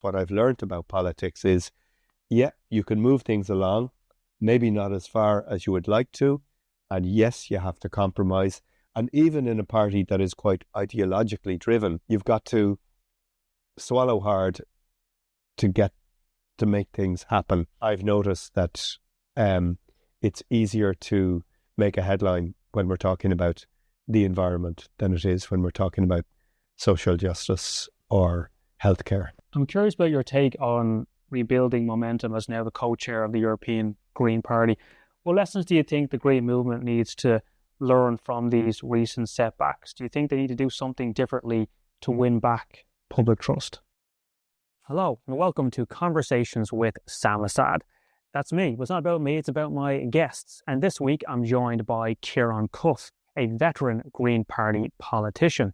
What I've learned about politics is, yeah, you can move things along, maybe not as far as you would like to. And yes, you have to compromise. And even in a party that is quite ideologically driven, you've got to swallow hard to make things happen. I've noticed that it's easier to make a headline when we're talking about the environment than it is when we're talking about social justice or healthcare. I'm curious about your take on rebuilding momentum as now the co-chair of the European Green Party. What lessons do you think the Green movement needs to learn from these recent setbacks? Do you think they need to do something differently to win back public trust? Hello and welcome to Conversations with Sam Assad. That's me. Well, it's not about me, it's about my guests. And this week I'm joined by Ciarán Cuffe, a veteran Green Party politician.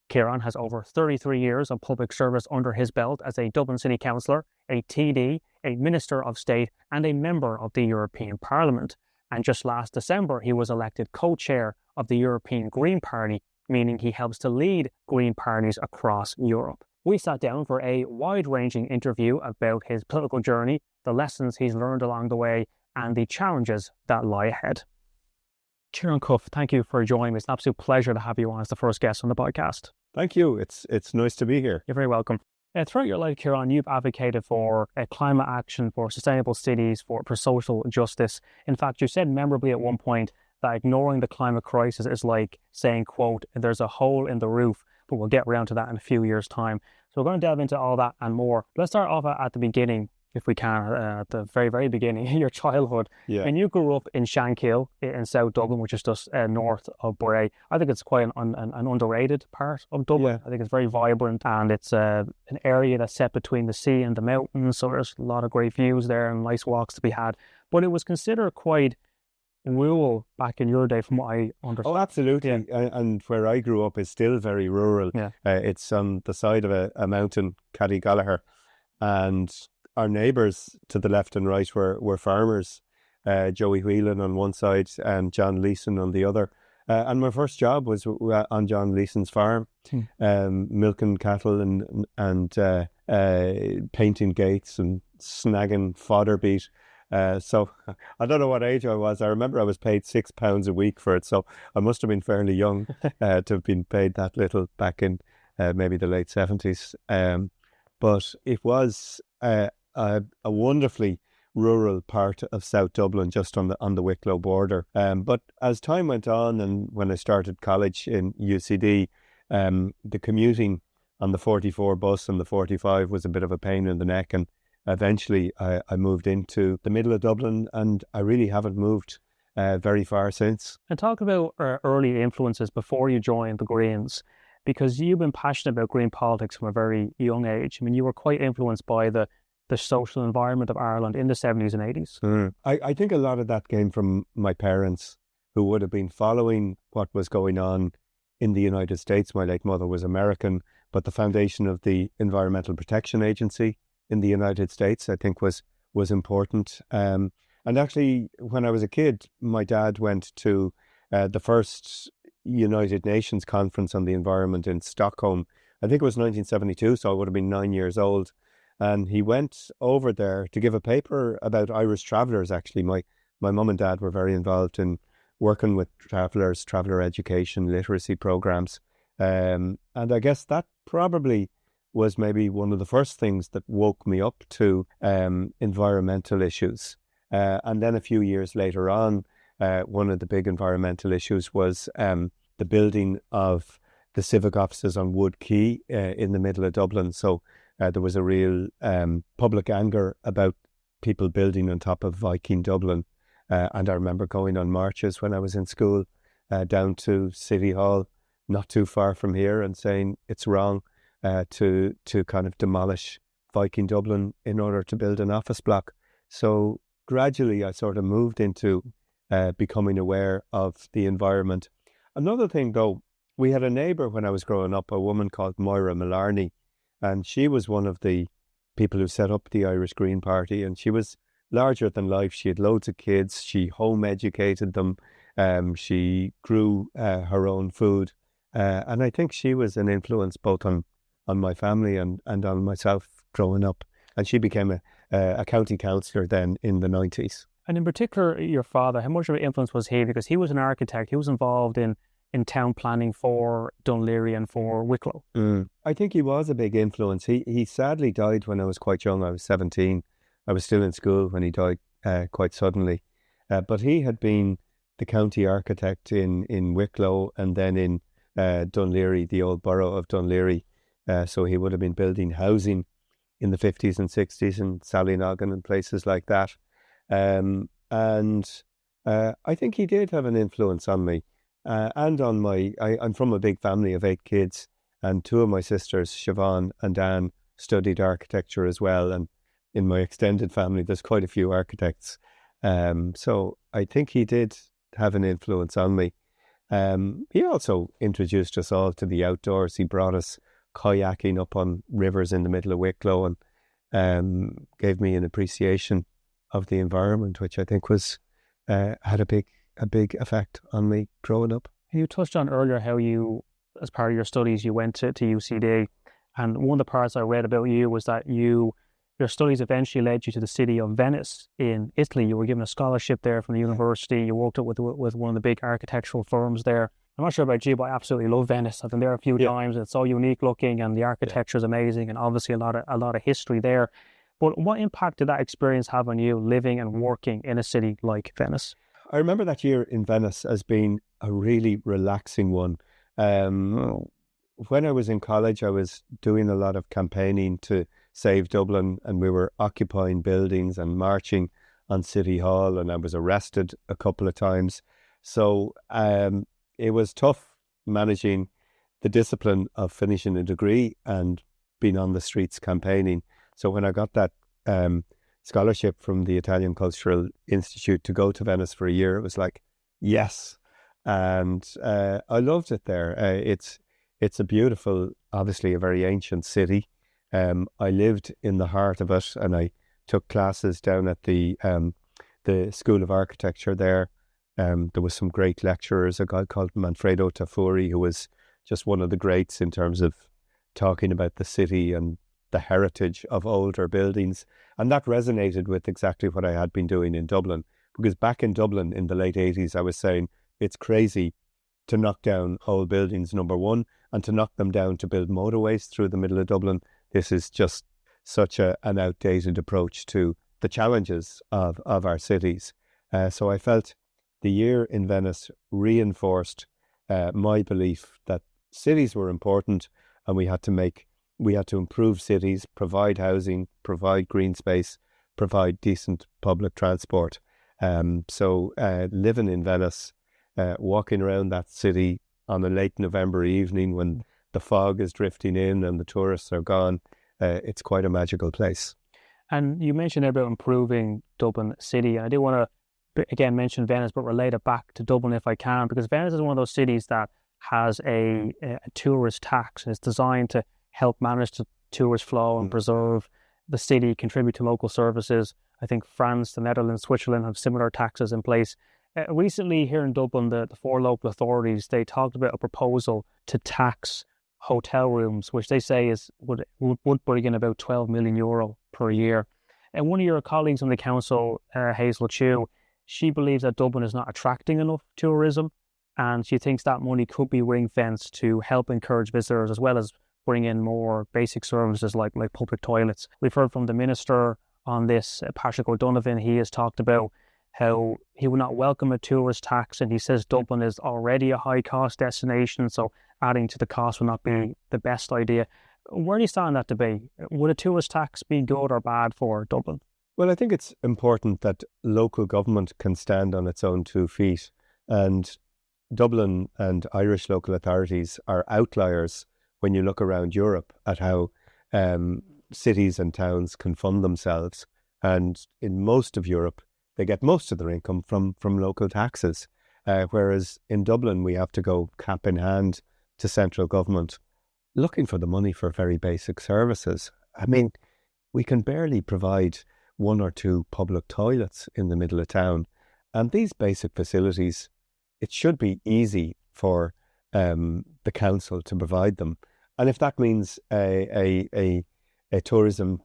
Ciarán has over 33 years of public service under his belt as a Dublin City Councillor, a TD, a Minister of State and a member of the European Parliament. And just last December, he was elected co-chair of the European Green Party, meaning he helps to lead Green parties across Europe. We sat down for a wide-ranging interview about his political journey, the lessons he's learned along the way, and the challenges that lie ahead. Ciarán Cuffe, thank you for joining me. It's an absolute pleasure to have you on as the first guest on the podcast. Thank you. It's nice to be here. You're very welcome. Throughout your life, Ciarán, you've advocated for climate action, for sustainable cities, for social justice. In fact, you said memorably at one point that ignoring the climate crisis is like saying, quote, there's a hole in the roof, but we'll get around to that in a few years' time. So we're going to delve into all that and more. Let's start off at the beginning, if we can, at the very, very beginning, your childhood. Yeah. And you grew up in Shankill in South Dublin, which is just north of Bray. I think it's quite an underrated part of Dublin. Yeah. I think it's very vibrant and it's an area that's set between the sea and the mountains. So there's a lot of great views there and nice walks to be had. But it was considered quite rural back in your day from what I understand. Oh, absolutely. Yeah. And where I grew up is still very rural. Yeah. It's on the side of a mountain, Caddy Gallagher. And our neighbours to the left and right were farmers, Joey Whelan on one side and John Leeson on the other. And my first job was on John Leeson's farm, milking cattle and painting gates and snagging fodder beet. So I don't know what age I was. I remember I was paid £6 a week for it. So I must have been fairly young to have been paid that little back in maybe the late 70s. But it was a wonderfully rural part of South Dublin, just on the Wicklow border. But as time went on, and when I started college in UCD, the commuting on the 44 bus and the 45 was a bit of a pain in the neck. And eventually I moved into the middle of Dublin, and I really haven't moved very far since. And talk about early influences before you joined the Greens, because you've been passionate about green politics from a very young age. I mean, you were quite influenced by the social environment of Ireland in the 70s and 80s. I think a lot of that came from my parents, who would have been following what was going on in the United States. My late mother was American, but the foundation of the Environmental Protection Agency in the United States, I think, was important. And actually, when I was a kid, my dad went to the first United Nations Conference on the Environment in Stockholm. I think it was 1972, so I would have been 9 years old. And he went over there to give a paper about Irish travellers, actually. My mum and dad were very involved in working with travellers, traveller education, literacy programmes. And I guess that probably was maybe one of the first things that woke me up to environmental issues. And then a few years later on, one of the big environmental issues was the building of the civic offices on Wood Quay in the middle of Dublin. So there was a real public anger about people building on top of Viking Dublin. And I remember going on marches when I was in school down to City Hall, not too far from here, and saying it's wrong to kind of demolish Viking Dublin in order to build an office block. So gradually I sort of moved into becoming aware of the environment. Another thing though, we had a neighbour when I was growing up, a woman called Moira Millarney, and she was one of the people who set up the Irish Green Party, and she was larger than life. She had loads of kids, she home educated them, she grew her own food, and I think she was an influence both on my family and on myself growing up. And she became a county councillor then in the 90s. And in particular, your father, how much of an influence was he? Because he was an architect. He was involved in town planning for Dún Laoghaire and for Wicklow. I think he was a big influence. He sadly died when I was quite young. I was 17. I was still in school when he died quite suddenly. But he had been the county architect in Wicklow and then in Dún Laoghaire, the old borough of Dún Laoghaire. So he would have been building housing in the 50s and 60s in Sallynoggin and places like that. And I think he did have an influence on me and on I'm from a big family of 8 kids, and 2 of my sisters, Siobhan and Anne, studied architecture as well. And in my extended family, there's quite a few architects. So I think he did have an influence on me. He also introduced us all to the outdoors. He brought us kayaking up on rivers in the middle of Wicklow and gave me an appreciation of the environment, which I think was had a big effect on me growing up. You touched on earlier how you, as part of your studies, you went to UCD, and one of the parts I read about you was that your studies eventually led you to the city of Venice in Italy. You were given a scholarship there from the university. You worked with one of the big architectural firms there. I'm not sure about you, but I absolutely love Venice. I've been there a few times. It's so unique looking, and the architecture is amazing, and obviously a lot of history there. But what impact did that experience have on you living and working in a city like Venice? I remember that year in Venice as being a really relaxing one. When I was in college, I was doing a lot of campaigning to save Dublin, and we were occupying buildings and marching on City Hall, and I was arrested a couple of times. So it was tough managing the discipline of finishing a degree and being on the streets campaigning. So when I got that scholarship from the Italian Cultural Institute to go to Venice for a year, it was like, yes. And I loved it there. It's a beautiful, obviously a very ancient city. I lived in the heart of it, and I took classes down at the School of Architecture there. There was some great lecturers, a guy called Manfredo Tafuri, who was just one of the greats in terms of talking about the city and the heritage of older buildings. And that resonated with exactly what I had been doing in Dublin. Because back in Dublin in the late 80s, I was saying it's crazy to knock down old buildings, number one, and to knock them down to build motorways through the middle of Dublin. This is just such an outdated approach to the challenges of our cities. So I felt the year in Venice reinforced my belief that cities were important, and we had to improve cities, provide housing, provide green space, provide decent public transport. So living in Venice, walking around that city on a late November evening when the fog is drifting in and the tourists are gone, it's quite a magical place. And you mentioned about improving Dublin City. I do want to, again, mention Venice, but relate it back to Dublin if I can, because Venice is one of those cities that has a tourist tax. It's designed to help manage the tourist flow and preserve the city, contribute to local services. I think France, the Netherlands, Switzerland have similar taxes in place. Recently here in Dublin, the 4 local authorities, they talked about a proposal to tax hotel rooms, which they say would bring in about €12 million per year. And one of your colleagues on the council, Hazel Chu, she believes that Dublin is not attracting enough tourism, and she thinks that money could be ring-fenced to help encourage visitors, as well as bring in more basic services like public toilets. We've heard from the minister on this, Patrick O'Donovan. He has talked about how he would not welcome a tourist tax, and he says Dublin is already a high-cost destination, so adding to the cost would not be the best idea. Where do you stand on that debate? Would a tourist tax be good or bad for Dublin? Well, I think it's important that local government can stand on its own 2 feet, and Dublin and Irish local authorities are outliers when you look around Europe at how cities and towns can fund themselves. And in most of Europe, they get most of their income from local taxes, whereas in Dublin, we have to go cap in hand to central government looking for the money for very basic services. I mean, we can barely provide 1 or 2 public toilets in the middle of town. And these basic facilities, it should be easy for the council to provide them. And if that means a a tourism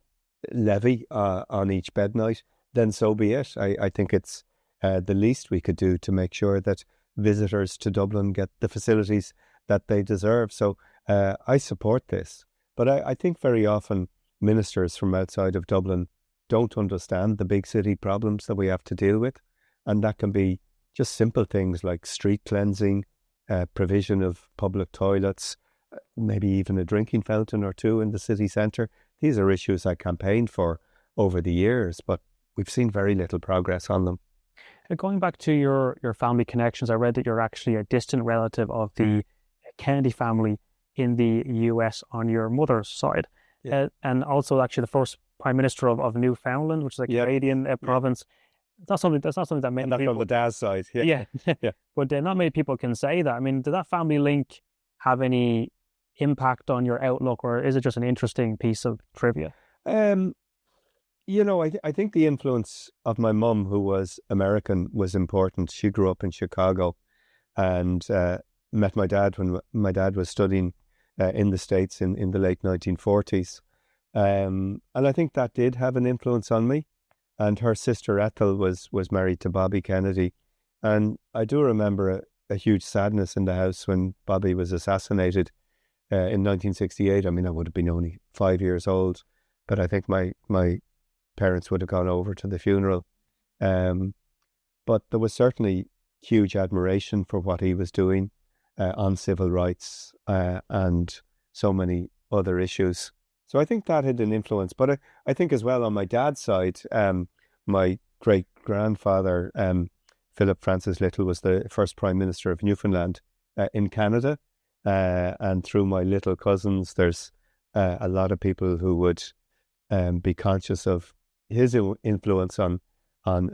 levy on each bed night, then so be it. I think it's the least we could do to make sure that visitors to Dublin get the facilities that they deserve. So I support this. But I think very often ministers from outside of Dublin don't understand the big city problems that we have to deal with. And that can be just simple things like street cleansing, provision of public toilets, maybe even a drinking fountain or two in the city centre. These are issues I campaigned for over the years, but we've seen very little progress on them. Going back to your family connections, I read that you're actually a distant relative of the Kennedy family in the US on your mother's side. Yeah. And also actually the first Prime Minister of Newfoundland, which is a Canadian province. That's not something that many and that's people... on the dad's side. Yeah. But not many people can say that. I mean, did that family link have any impact on your outlook, or is it just an interesting piece of trivia? You know, I think the influence of my mum, who was American, was important. She grew up in Chicago and met my dad when my dad was studying in the States in the late 1940s. And I think that did have an influence on me. And her sister Ethel was married to Bobby Kennedy. And I do remember a huge sadness in the house when Bobby was assassinated in 1968. I mean, I would have been only 5 years old, but I think my parents would have gone over to the funeral. But there was certainly huge admiration for what he was doing on civil rights and so many other issues. So I think that had an influence. But I think as well on my dad's side, my great-grandfather, Philip Francis Little, was the first Prime Minister of Newfoundland in Canada. And through my little cousins, there's a lot of people who would be conscious of his influence on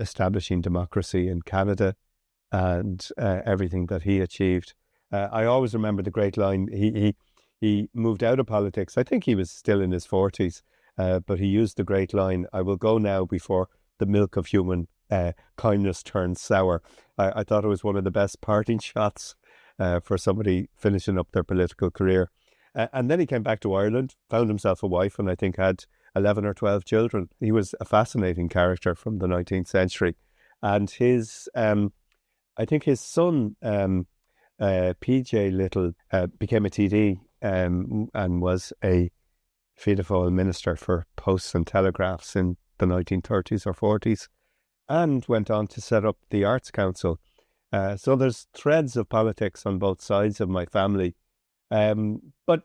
establishing democracy in Canada and everything that he achieved. I always remember the great line. He moved out of politics. I think he was still in his 40s, but he used the great line, "I will go now before the milk of human kindness turns sour." I thought it was one of the best parting shots for somebody finishing up their political career. And then he came back to Ireland, found himself a wife, and I think had 11 or 12 children. He was a fascinating character from the 19th century. And his, I think his son, PJ Little, became a TD and was a Fianna Fáil minister for posts and telegraphs in the 1930s or 40s, and went on to set up the Arts Council. So there's threads of politics on both sides of my family. But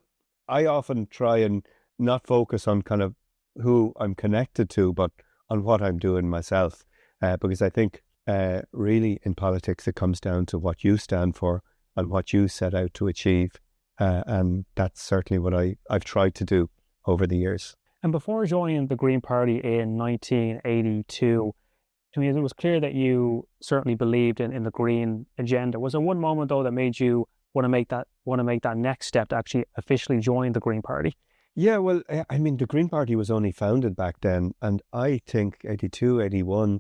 I often try and not focus on kind of who I'm connected to, but on what I'm doing myself. Because I think really in politics, it comes down to what you stand for and what you set out to achieve. And that's certainly what I've tried to do over the years. And before joining the Green Party in 1982, I mean, it was clear that you certainly believed in the Green agenda. Was there one moment, though, that made you want to make that next step to actually officially join the Green Party? Yeah, well, I mean, the Green Party was only founded back then, and I think 82, 81,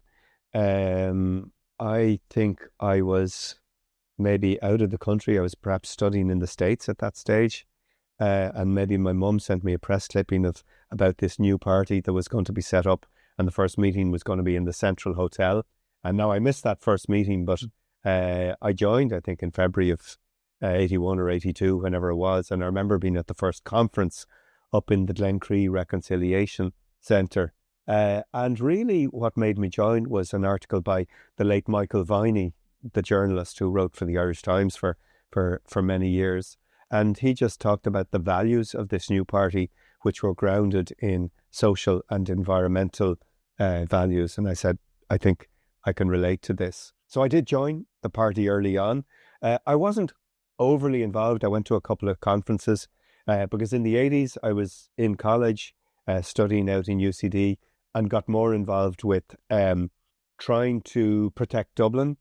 I think I was maybe out of the country. I was perhaps studying in the States at that stage. And maybe my mum sent me a press clipping about this new party that was going to be set up. And the first meeting was going to be in the Central Hotel. And now I missed that first meeting, but I joined, I think, in February of 81 or 82, whenever it was. And I remember being at the first conference up in the Glencree Reconciliation Centre. And really what made me join was an article by the late Michael Viney, the journalist who wrote for the Irish Times for many years. And he just talked about the values of this new party, which were grounded in social and environmental values. And I said, I think I can relate to this. So I did join the party early on. I wasn't overly involved. I went to a couple of conferences because in the 80s I was in college studying out in UCD and got more involved with trying to protect Dublin.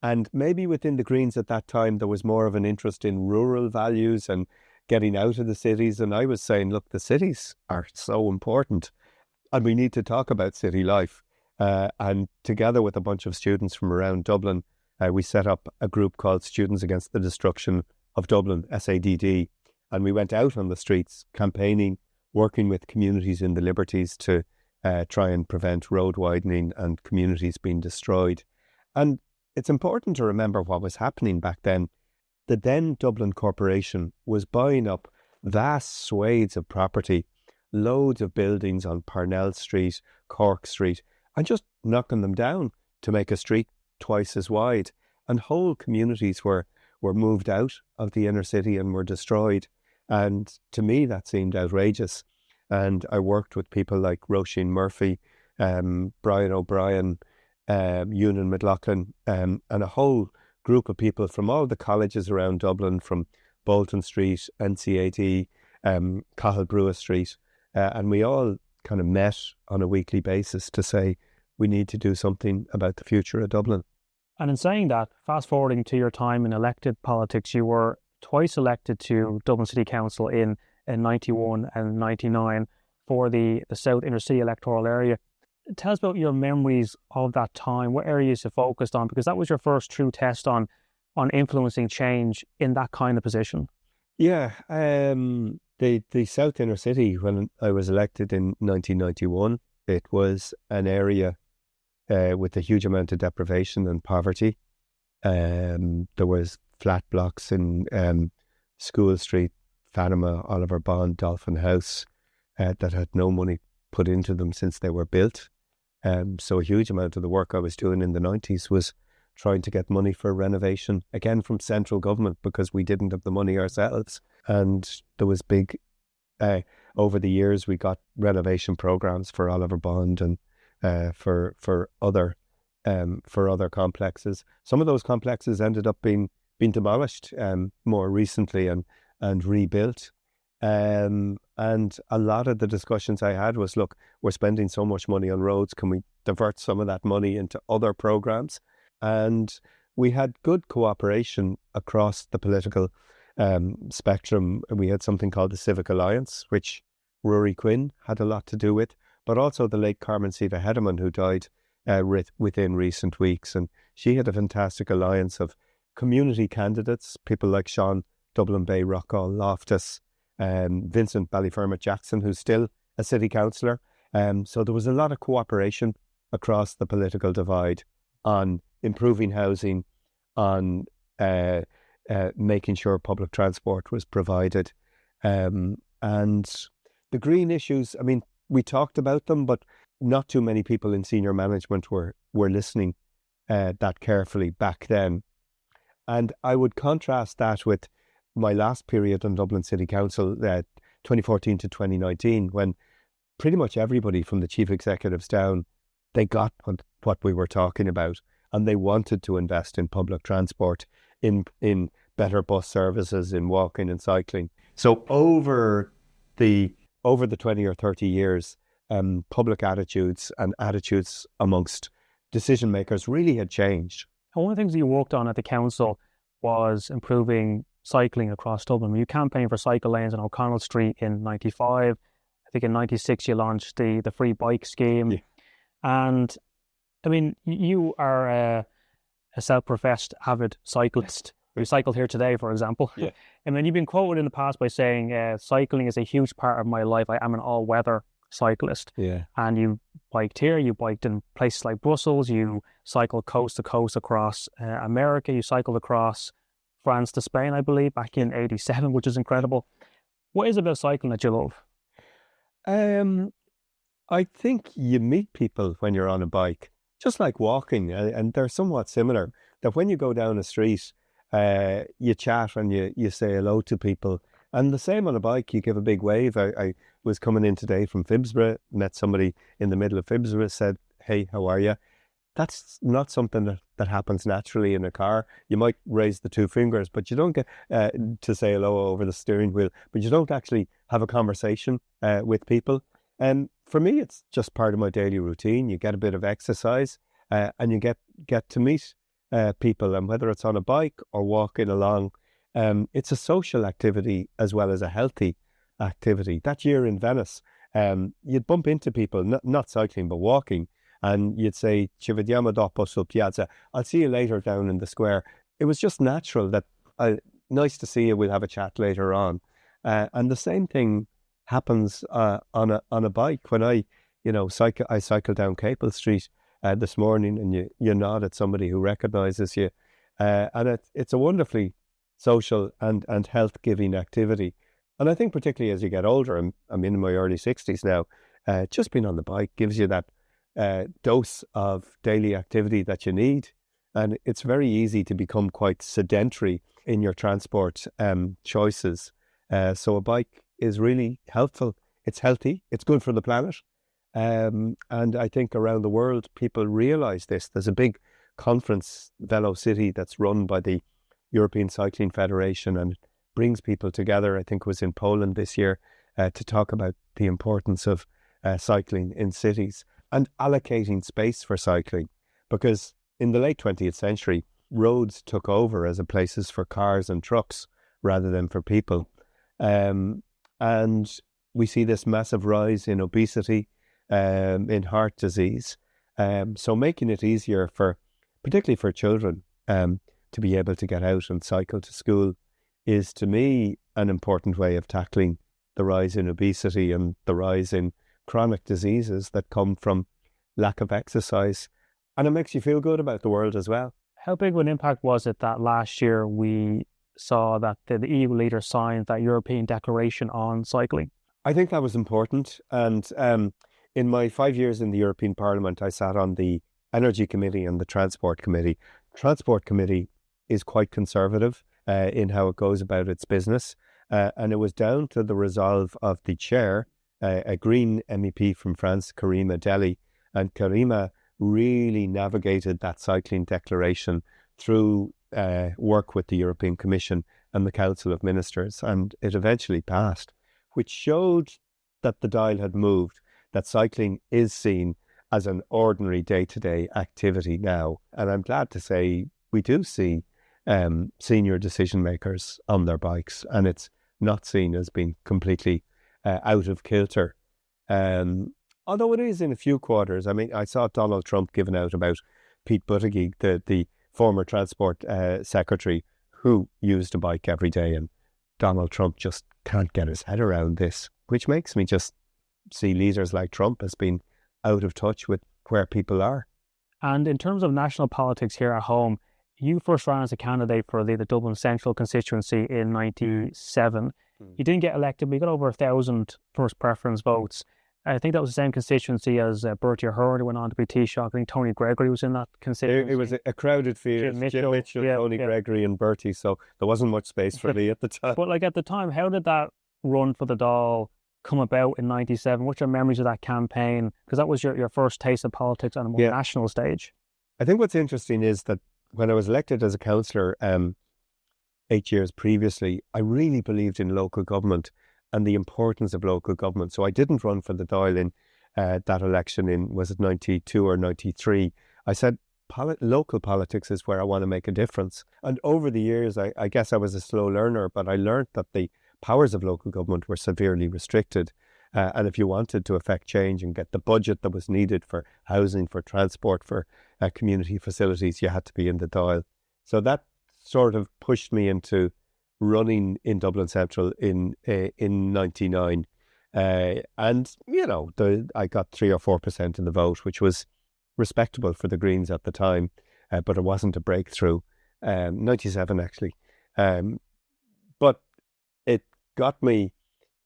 And maybe within the Greens at that time, there was more of an interest in rural values and getting out of the cities. And I was saying, look, the cities are so important and we need to talk about city life. And together with a bunch of students from around Dublin, we set up a group called Students Against the Destruction of Dublin, SADD. And we went out on the streets campaigning working with communities in the Liberties to try and prevent road widening and communities being destroyed. And it's important to remember what was happening back then. The then Dublin Corporation was buying up vast swathes of property, loads of buildings on Parnell Street, Cork Street, and just knocking them down to make a street twice as wide. And whole communities were moved out of the inner city and were destroyed. And to me, that seemed outrageous. And I worked with people like Roisin Murphy, Brian O'Brien, Ewan McLaughlin, and a whole group of people from all the colleges around Dublin, from Bolton Street, NCAT, Cathal Brugha Street. And we all kind of met on a weekly basis to say we need to do something about the future of Dublin. And in saying that, fast forwarding to your time in elected politics, you were twice elected to Dublin City Council in 91 and 99 for the South Inner City electoral area. Tell us about your memories of that time. What areas you focused on? Because that was your first true test on influencing change in that kind of position. Yeah, the South Inner City, when I was elected in 1991, it was an area with a huge amount of deprivation and poverty. There was flat blocks in School Street, Fatima, Oliver Bond, Dolphin House that had no money put into them since they were built. So a huge amount of the work I was doing in the 90s was trying to get money for renovation, again from central government, because we didn't have the money ourselves. And there was big, over the years, we got renovation programs for Oliver Bond and for other complexes. Some of those complexes ended up being demolished more recently and rebuilt. And a lot of the discussions I had was, look, we're spending so much money on roads. Can we divert some of that money into other programs? And we had good cooperation across the political spectrum. We had something called the Civic Alliance, which Rory Quinn had a lot to do with, but also the late Carmen Siva Hedeman, who died within recent weeks. And she had a fantastic alliance of community candidates, people like Sean Dublin Bay Rockall Loftus, Vincent Ballyfermot Jackson, who's still a city councillor. So there was a lot of cooperation across the political divide on improving housing, on making sure public transport was provided. And the green issues, I mean, we talked about them, but not too many people in senior management were listening that carefully back then. And I would contrast that with my last period on Dublin City Council, 2014 to 2019, when pretty much everybody from the chief executives down, they got what we were talking about, and they wanted to invest in public transport, in better bus services, in walking and cycling. So over the 20 or 30 years, public attitudes and attitudes amongst decision makers really had changed. And one of the things that you worked on at the council was improving cycling across Dublin. You campaigned for cycle lanes on O'Connell Street in 95. I think in 96 you launched the free bike scheme. Yeah. And I mean, you are a self-professed avid cyclist. You cycled here today, for example. Yeah. And then you've been quoted in the past by saying, cycling is a huge part of my life. I am an all-weather cyclist. Yeah. And you biked here, you biked in places like Brussels, you cycled coast to coast across America, you cycled across France to Spain, I believe, back in 87, which is incredible. What is it about cycling that you love? I think you meet people when you're on a bike, just like walking, and they're somewhat similar, that when you go down a street, you chat and you say hello to people. And the same on a bike, you give a big wave. I was coming in today from Phibsborough, met somebody in the middle of Phibsborough, said, hey, how are you? That's not something that happens naturally in a car. You might raise the two fingers, but you don't get to say hello over the steering wheel, but you don't actually have a conversation with people. And for me, it's just part of my daily routine. You get a bit of exercise and you get to meet people, and whether it's on a bike or walking along, it's a social activity as well as a healthy activity. That year in Venice, you'd bump into people, not cycling, but walking, and you'd say, "Ci vediamo dopo sul piazza." I'll see you later down in the square. It was just natural that, nice to see you, we'll have a chat later on. And the same thing happens on a bike. When I cycle down Capel Street this morning, and you nod at somebody who recognises you, and it's a wonderfully social and health giving activity. And I think particularly as you get older, I'm in my early 60s now, just being on the bike gives you that dose of daily activity that you need. And it's very easy to become quite sedentary in your transport choices. So a bike is really helpful. It's healthy. It's good for the planet. And I think around the world, people realise this. There's a big conference, Velo City, that's run by the European Cycling Federation, and brings people together. I think it was in Poland this year to talk about the importance of cycling in cities and allocating space for cycling. Because in the late 20th century, roads took over as places for cars and trucks rather than for people. And we see this massive rise in obesity, in heart disease. So making it easier particularly for children, to be able to get out and cycle to school is, to me, an important way of tackling the rise in obesity and the rise in chronic diseases that come from lack of exercise. And it makes you feel good about the world as well. How big of an impact was it that last year we saw that the EU leader signed that European Declaration on cycling? I think that was important. And in my 5 years in the European Parliament, I sat on the Energy Committee and the Transport Committee. Transport Committee is quite conservative in how it goes about its business. And it was down to the resolve of the chair, a Green MEP from France, Karima Delli. And Karima really navigated that cycling declaration through work with the European Commission and the Council of Ministers. And it eventually passed, which showed that the dial had moved, that cycling is seen as an ordinary day-to-day activity now. And I'm glad to say we do see senior decision makers on their bikes, and it's not seen as being completely out of kilter. Although it is in a few quarters. I mean, I saw Donald Trump giving out about Pete Buttigieg, the former transport secretary, who used a bike every day, and Donald Trump just can't get his head around this, which makes me just see leaders like Trump as being out of touch with where people are. And in terms of national politics here at home, you first ran as a candidate for the Dublin Central constituency in 97. You didn't get elected, but you got over 1,000 first preference votes. I think that was the same constituency as Bertie Ahern, who went on to be Taoiseach. I think Tony Gregory was in that constituency. It was a crowded field. Jim Mitchell, Tony Gregory and Bertie, so there wasn't much space for me at the time. But at the time, how did that run for the Dáil come about in 97? What's your memories of that campaign? Because that was your first taste of politics on a more national stage. I think what's interesting is that when I was elected as a councillor 8 years previously, I really believed in local government and the importance of local government. So I didn't run for the Dáil in that election in, was it 92 or 93? I said, local politics is where I want to make a difference. And over the years, I guess I was a slow learner, but I learned that the powers of local government were severely restricted. And if you wanted to affect change and get the budget that was needed for housing, for transport, for community facilities, you had to be in the Dáil. So that sort of pushed me into running in Dublin Central in 99. And, I got 3 or 4% of the vote, which was respectable for the Greens at the time, but it wasn't a breakthrough. 97, actually. But it got me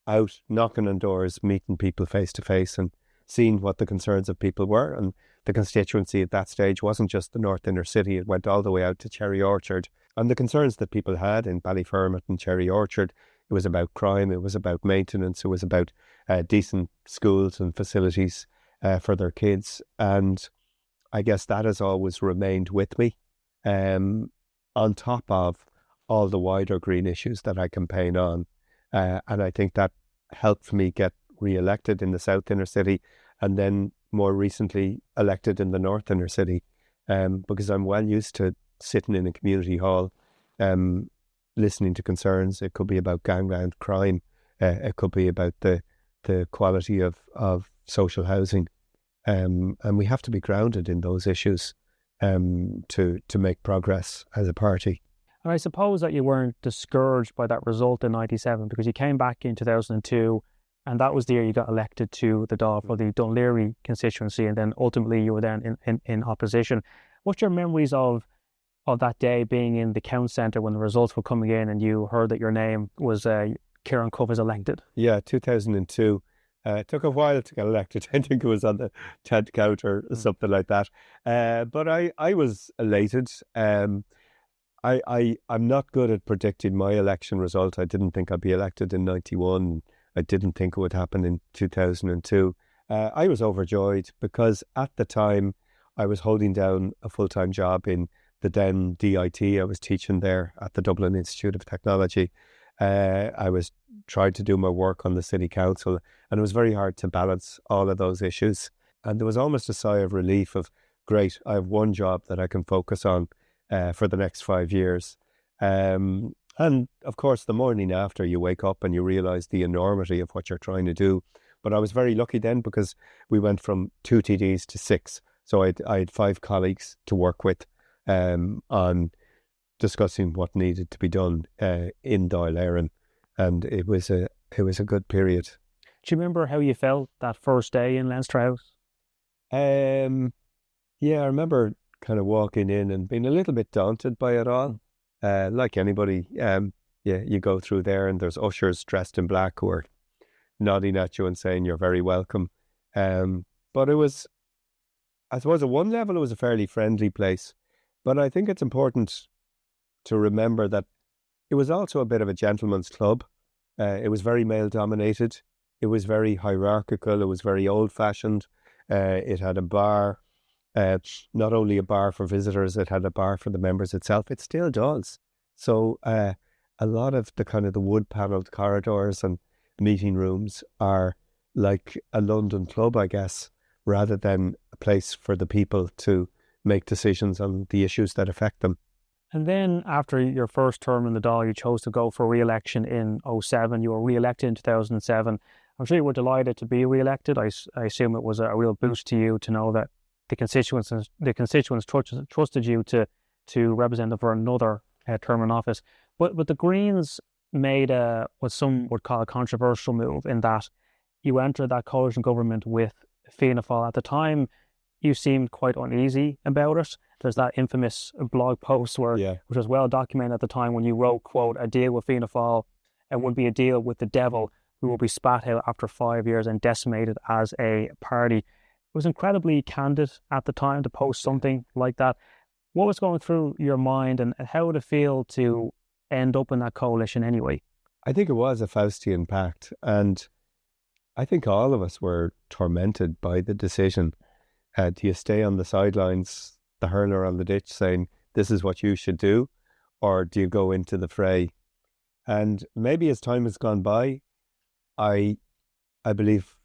out knocking on doors, meeting people face to face and seeing what the concerns of people were. And the constituency at that stage wasn't just the North Inner City, it went all the way out to Cherry Orchard. And the concerns that people had in Ballyfermot and Cherry Orchard, it was about crime, it was about maintenance, it was about decent schools and facilities for their kids. And I guess that has always remained with me, on top of all the wider green issues that I campaign on. And I think that helped me get re-elected in the South Inner City, and then more recently elected in the North Inner City, because I'm well used to sitting in a community hall, listening to concerns. It could be about gangland crime, it could be about the quality of social housing, and we have to be grounded in those issues to make progress as a party. And I suppose that you weren't discouraged by that result in 97, because you came back in 2002 And that was the year you got elected to the Dáil for the Dún Laoghaire constituency, and then ultimately you were then in opposition. What's your memories of that day being in the count centre when the results were coming in and you heard that your name was Ciarán Cuffe is elected? Yeah, 2002. It took a while to get elected. I think it was on the 10th count or something like that. But I was elated. I'm not good at predicting my election result. I didn't think I'd be elected in 91. I didn't think it would happen in 2002. I was overjoyed because at the time I was holding down a full-time job in the then DIT. I was teaching there at the Dublin Institute of Technology. I was trying to do my work on the City Council, and it was very hard to balance all of those issues. And there was almost a sigh of relief of, great, I have one job that I can focus on for the next 5 years. And of course, the morning after, you wake up and you realise the enormity of what you're trying to do. But I was very lucky then because we went from 2 TDs to 6. So I had 5 colleagues to work with on discussing what needed to be done in Dáil Éireann, and it was a good period. Do you remember how you felt that first day in Leinster House? Yeah, I remember kind of walking in and being a little bit daunted by it all. Like anybody, you go through there and there's ushers dressed in black who are nodding at you and saying you're very welcome. But it was, I suppose, at one level it was a fairly friendly place. But I think it's important to remember that it was also a bit of a gentleman's club. It was very male-dominated. It was very hierarchical. It was very old-fashioned. It had a bar, not only a bar for visitors, it had a bar for the members itself. It still does. So a lot of the kind of the wood-panelled corridors and meeting rooms are like a London club, I guess, rather than a place for the people to make decisions on the issues that affect them. And then after your first term in the Dáil, you chose to go for re-election in 2007. You were re-elected in 2007. I'm sure you were delighted to be re-elected. I assume it was a real boost to you to know that the constituents trusted you to represent them for another term in office. But the Greens made what some would call a controversial move in that you entered that coalition government with Fianna Fáil. At the time, you seemed quite uneasy about it. There's that infamous blog post which was well documented at the time when you wrote, quote, "A deal with Fianna Fáil would be a deal with the devil who will be spat out after 5 years and decimated as a party." It was incredibly candid at the time to post something like that. What was going through your mind and how would it feel to end up in that coalition anyway? I think it was a Faustian pact, and I think all of us were tormented by the decision. Do you stay on the sidelines, the hurler on the ditch, saying, this is what you should do, or do you go into the fray? And maybe as time has gone by, I believe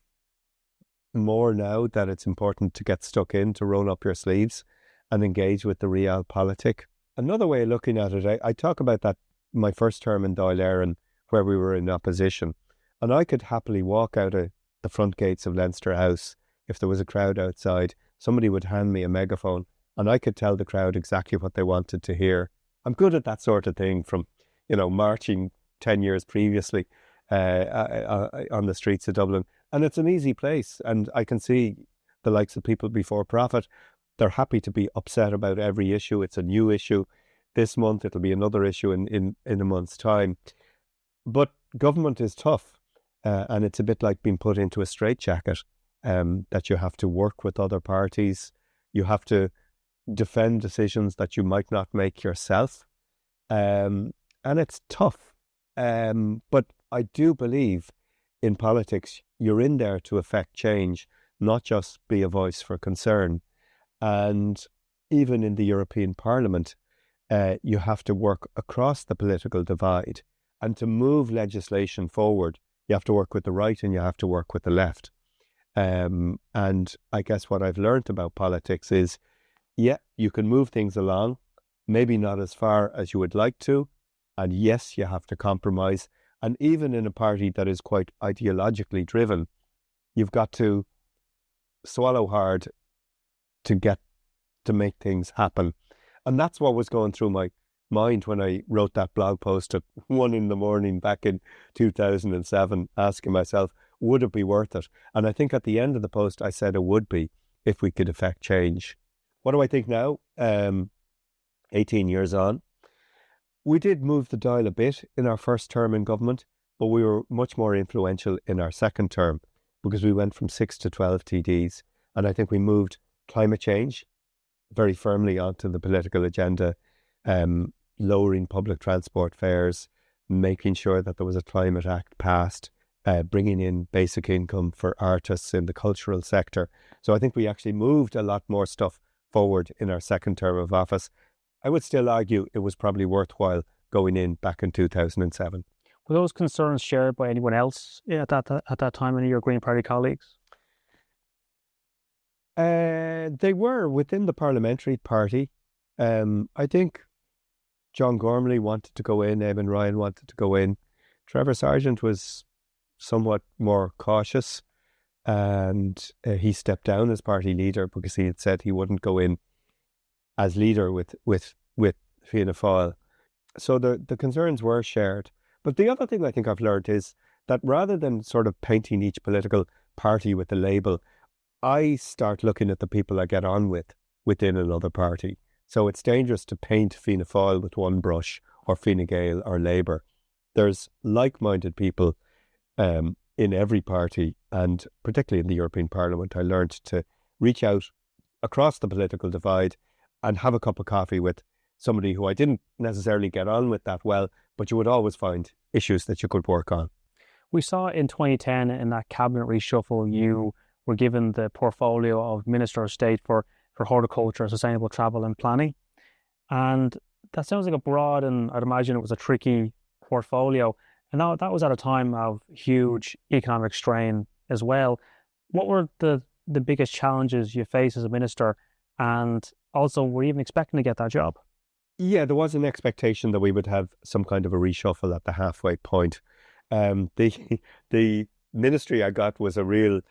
more now that it's important to get stuck in, to roll up your sleeves and engage with the realpolitik. Another way of looking at it, I talk about that, my first term in Dáil Éireann, where we were in opposition, and I could happily walk out of the front gates of Leinster House. If there was a crowd outside, somebody would hand me a megaphone and I could tell the crowd exactly what they wanted to hear. I'm good at that sort of thing from, marching 10 years previously on the streets of Dublin. And it's an easy place. And I can see the likes of People Before Profit. They're happy to be upset about every issue. It's a new issue. This month, it'll be another issue in a month's time. But government is tough. And it's a bit like being put into a straitjacket. That you have to work with other parties. You have to defend decisions that you might not make yourself. And it's tough. But I do believe in politics, you're in there to affect change, not just be a voice for concern. And even in the European Parliament, you have to work across the political divide. And to move legislation forward, you have to work with the right and you have to work with the left. And I guess what I've learned about politics is, you can move things along, maybe not as far as you would like to. And yes, you have to compromise. And even in a party that is quite ideologically driven, you've got to swallow hard to make things happen. And that's what was going through my mind when I wrote that blog post at 1 a.m. back in 2007, asking myself, would it be worth it? And I think at the end of the post, I said it would be if we could effect change. What do I think now? 18 years on. We did move the dial a bit in our first term in government, but we were much more influential in our second term because we went from 6 to 12 TDs. And I think we moved climate change very firmly onto the political agenda, lowering public transport fares, making sure that there was a Climate Act passed, bringing in basic income for artists in the cultural sector. So I think we actually moved a lot more stuff forward in our second term of office. I would still argue it was probably worthwhile going in back in 2007. Were those concerns shared by anyone else at that time, any of your Green Party colleagues? They were within the parliamentary party. I think John Gormley wanted to go in, Eamon Ryan wanted to go in. Trevor Sargent was somewhat more cautious, and he stepped down as party leader because he had said he wouldn't go in as leader with Fianna Fáil. So the concerns were shared. But the other thing I think I've learned is that rather than sort of painting each political party with a label, I start looking at the people I get on with within another party. So it's dangerous to paint Fianna Fáil with one brush, or Fine Gael or Labour. There's like-minded people in every party, and particularly in the European Parliament. I learned to reach out across the political divide and have a cup of coffee with somebody who I didn't necessarily get on with that well, but you would always find issues that you could work on. We saw in 2010 in that cabinet reshuffle, you were given the portfolio of Minister of State for Horticulture, Sustainable Travel and Planning. And that sounds like a broad, and I'd imagine it was a tricky portfolio. And that was at a time of huge economic strain as well. What were the biggest challenges you faced as a minister? And also, were you even expecting to get that job? Yeah, there was an expectation that we would have some kind of a reshuffle at the halfway point. The ministry I got was a real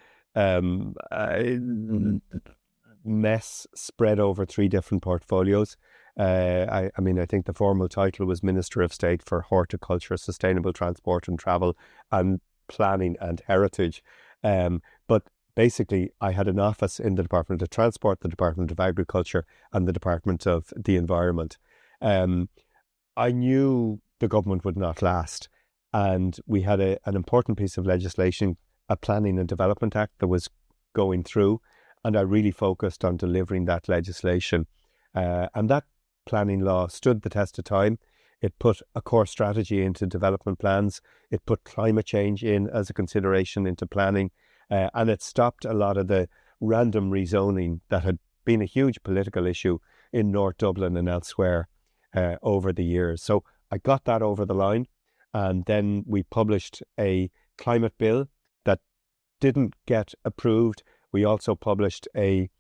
mess spread over 3 different portfolios. I mean, I think the formal title was Minister of State for Horticulture, Sustainable Transport and Travel, and Planning and Heritage. But basically, I had an office in the Department of Transport, the Department of Agriculture, and the Department of the Environment. I knew the government would not last, and we had an important piece of legislation, a Planning and Development Act that was going through, and I really focused on delivering that legislation. And that planning law stood the test of time. It put a core strategy into development plans. It put climate change in as a consideration into planning. And it stopped a lot of the random rezoning that had been a huge political issue in North Dublin and elsewhere over the years. So I got that over the line. And then we published a climate bill that didn't get approved. We also published a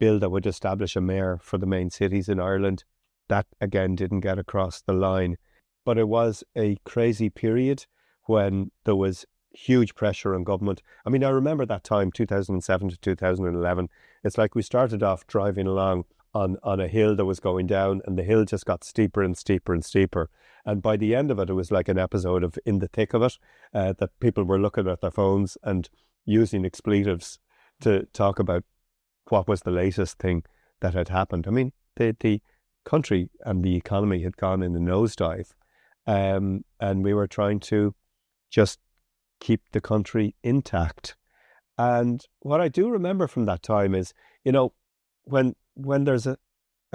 bill that would establish a mayor for the main cities in Ireland. That, again, didn't get across the line. But it was a crazy period when there was huge pressure on government. I mean, I remember that time, 2007 to 2011. It's like we started off driving along on a hill that was going down, and the hill just got steeper and steeper and steeper. And by the end of it, it was like an episode of In the Thick of It, that people were looking at their phones and using expletives to talk about what was the latest thing that had happened. I mean, the country and the economy had gone in a nosedive, and we were trying to just keep the country intact. And what I do remember from that time is, you know, when there's a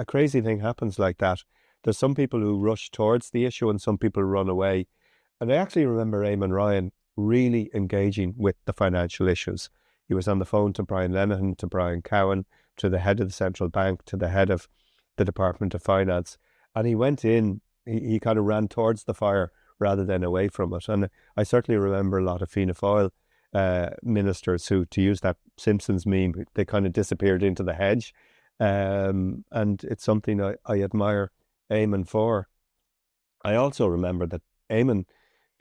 crazy thing happens like that, there's some people who rush towards the issue and some people run away. And I actually remember Eamon Ryan really engaging with the financial issues. He was on the phone to Brian Lenihan, to Brian Cowan, to the head of the central bank, to the head of the Department of Finance. And he went in, he kind of ran towards the fire rather than away from it. And I certainly remember a lot of Fianna Fáil ministers who, to use that Simpsons meme, they kind of disappeared into the hedge. And it's something I admire Eamon for. I also remember that Eamon,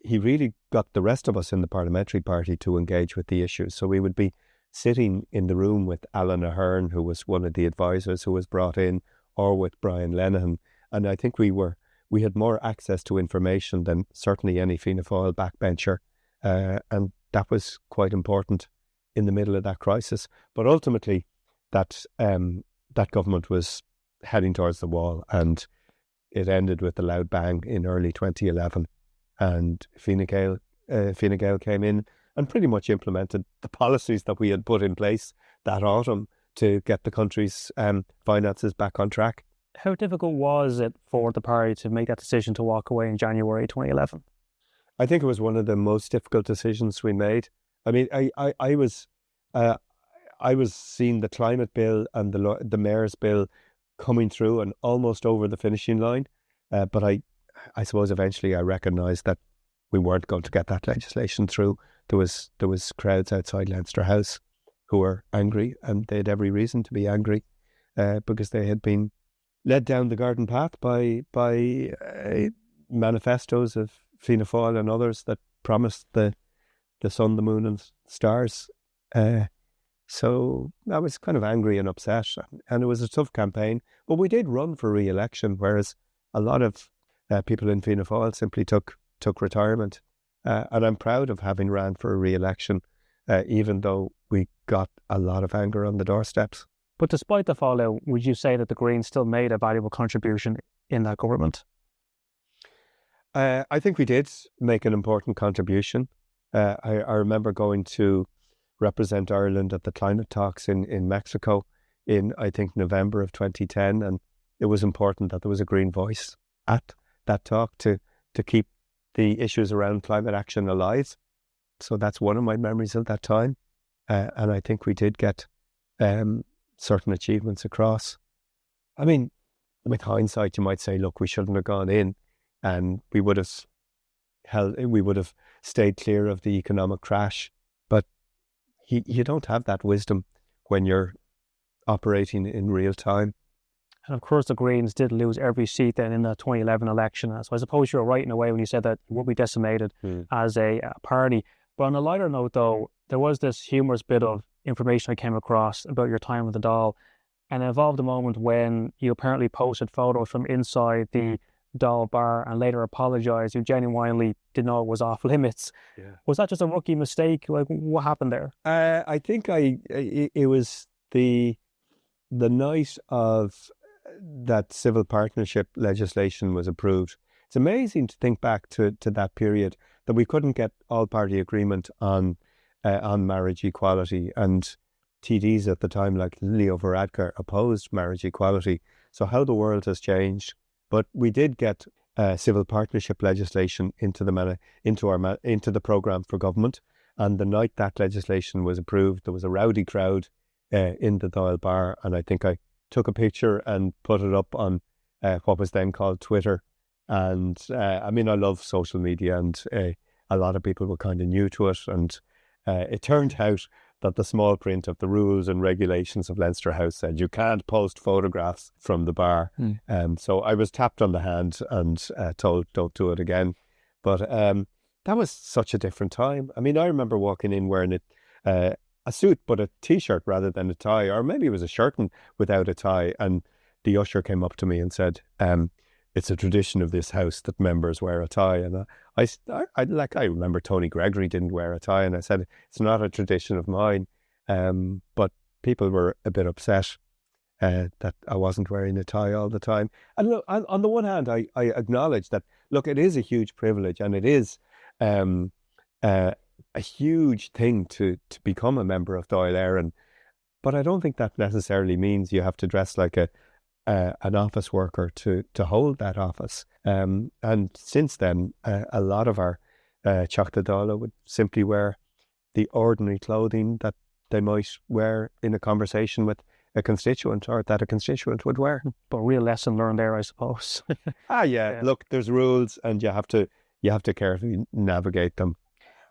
he really got the rest of us in the parliamentary party to engage with the issues. So we would be sitting in the room with Alan Ahern, who was one of the advisors who was brought in, or with Brian Lenihan. And I think we had more access to information than certainly any Fianna Fáil backbencher and that was quite important in the middle of that crisis. But ultimately, that government was heading towards the wall, and it ended with a loud bang in early 2011. And Fine Gael came in and pretty much implemented the policies that we had put in place that autumn to get the country's finances back on track. How difficult was it for the party to make that decision to walk away in January 2011? I think it was one of the most difficult decisions we made. I mean, I was seeing the climate bill and the mayor's bill coming through and almost over the finishing line, but I suppose eventually I recognised that we weren't going to get that legislation through. There was crowds outside Leinster House who were angry, and they had every reason to be angry because they had been led down the garden path by manifestos of Fianna Fáil and others that promised the sun, the moon and stars. So I was kind of angry and upset, and it was a tough campaign. But we did run for re-election, whereas a lot of people in Fianna Fáil simply took retirement. And I'm proud of having ran for a re-election, even though we got a lot of anger on the doorsteps. But despite the fallout, would you say that the Greens still made a valuable contribution in that government? I think we did make an important contribution. I remember going to represent Ireland at the climate talks in Mexico in, I think, November of 2010. And it was important that there was a Green voice at that talk to keep the issues around climate action alive. So that's one of my memories of that time. And I think we did get certain achievements across. I mean, with hindsight, you might say, look, we shouldn't have gone in, and we would have stayed clear of the economic crash. But you don't have that wisdom when you're operating in real time. And of course, the Greens did lose every seat then in the 2011 election. So I suppose you're right in a way when you said that you would be decimated as a party. But on a lighter note, though, there was this humorous bit of information I came across about your time with the Dáil, and it involved a moment when you apparently posted photos from inside the Dáil bar and later apologised. You genuinely didn't know it was off limits. Yeah. Was that just a rookie mistake? Like, what happened there? I think it was the night of that civil partnership legislation was approved. It's amazing to think back to that period that we couldn't get all-party agreement on marriage equality, and TDs at the time like Leo Varadkar opposed marriage equality. So how the world has changed. But we did get civil partnership legislation into the programme for government. And the night that legislation was approved, there was a rowdy crowd in the Dáil bar, and I think I took a picture and put it up on what was then called Twitter. And I mean, I love social media, and a lot of people were kind of new to it. And it turned out that the small print of the rules and regulations of Leinster House said you can't post photographs from the bar. So I was tapped on the hand and told, don't do it again. But that was such a different time. I mean, I remember walking in wearing a suit, but a T-shirt rather than a tie, or maybe it was a shirt without a tie. And the usher came up to me and said, it's a tradition of this house that members wear a tie. And I remember Tony Gregory didn't wear a tie, and I said, it's not a tradition of mine. But people were a bit upset that I wasn't wearing a tie all the time. And look, on the one hand, I acknowledge that, look, it is a huge privilege, and it is a huge thing to become a member of Dáil Éireann. But I don't think that necessarily means you have to dress like an office worker to hold that office. And since then, a lot of our Teachta Dála would simply wear the ordinary clothing that they might wear in a conversation with a constituent, or that a constituent would wear. But real lesson learned there, I suppose. Yeah. Look, there's rules, and you have to carefully navigate them.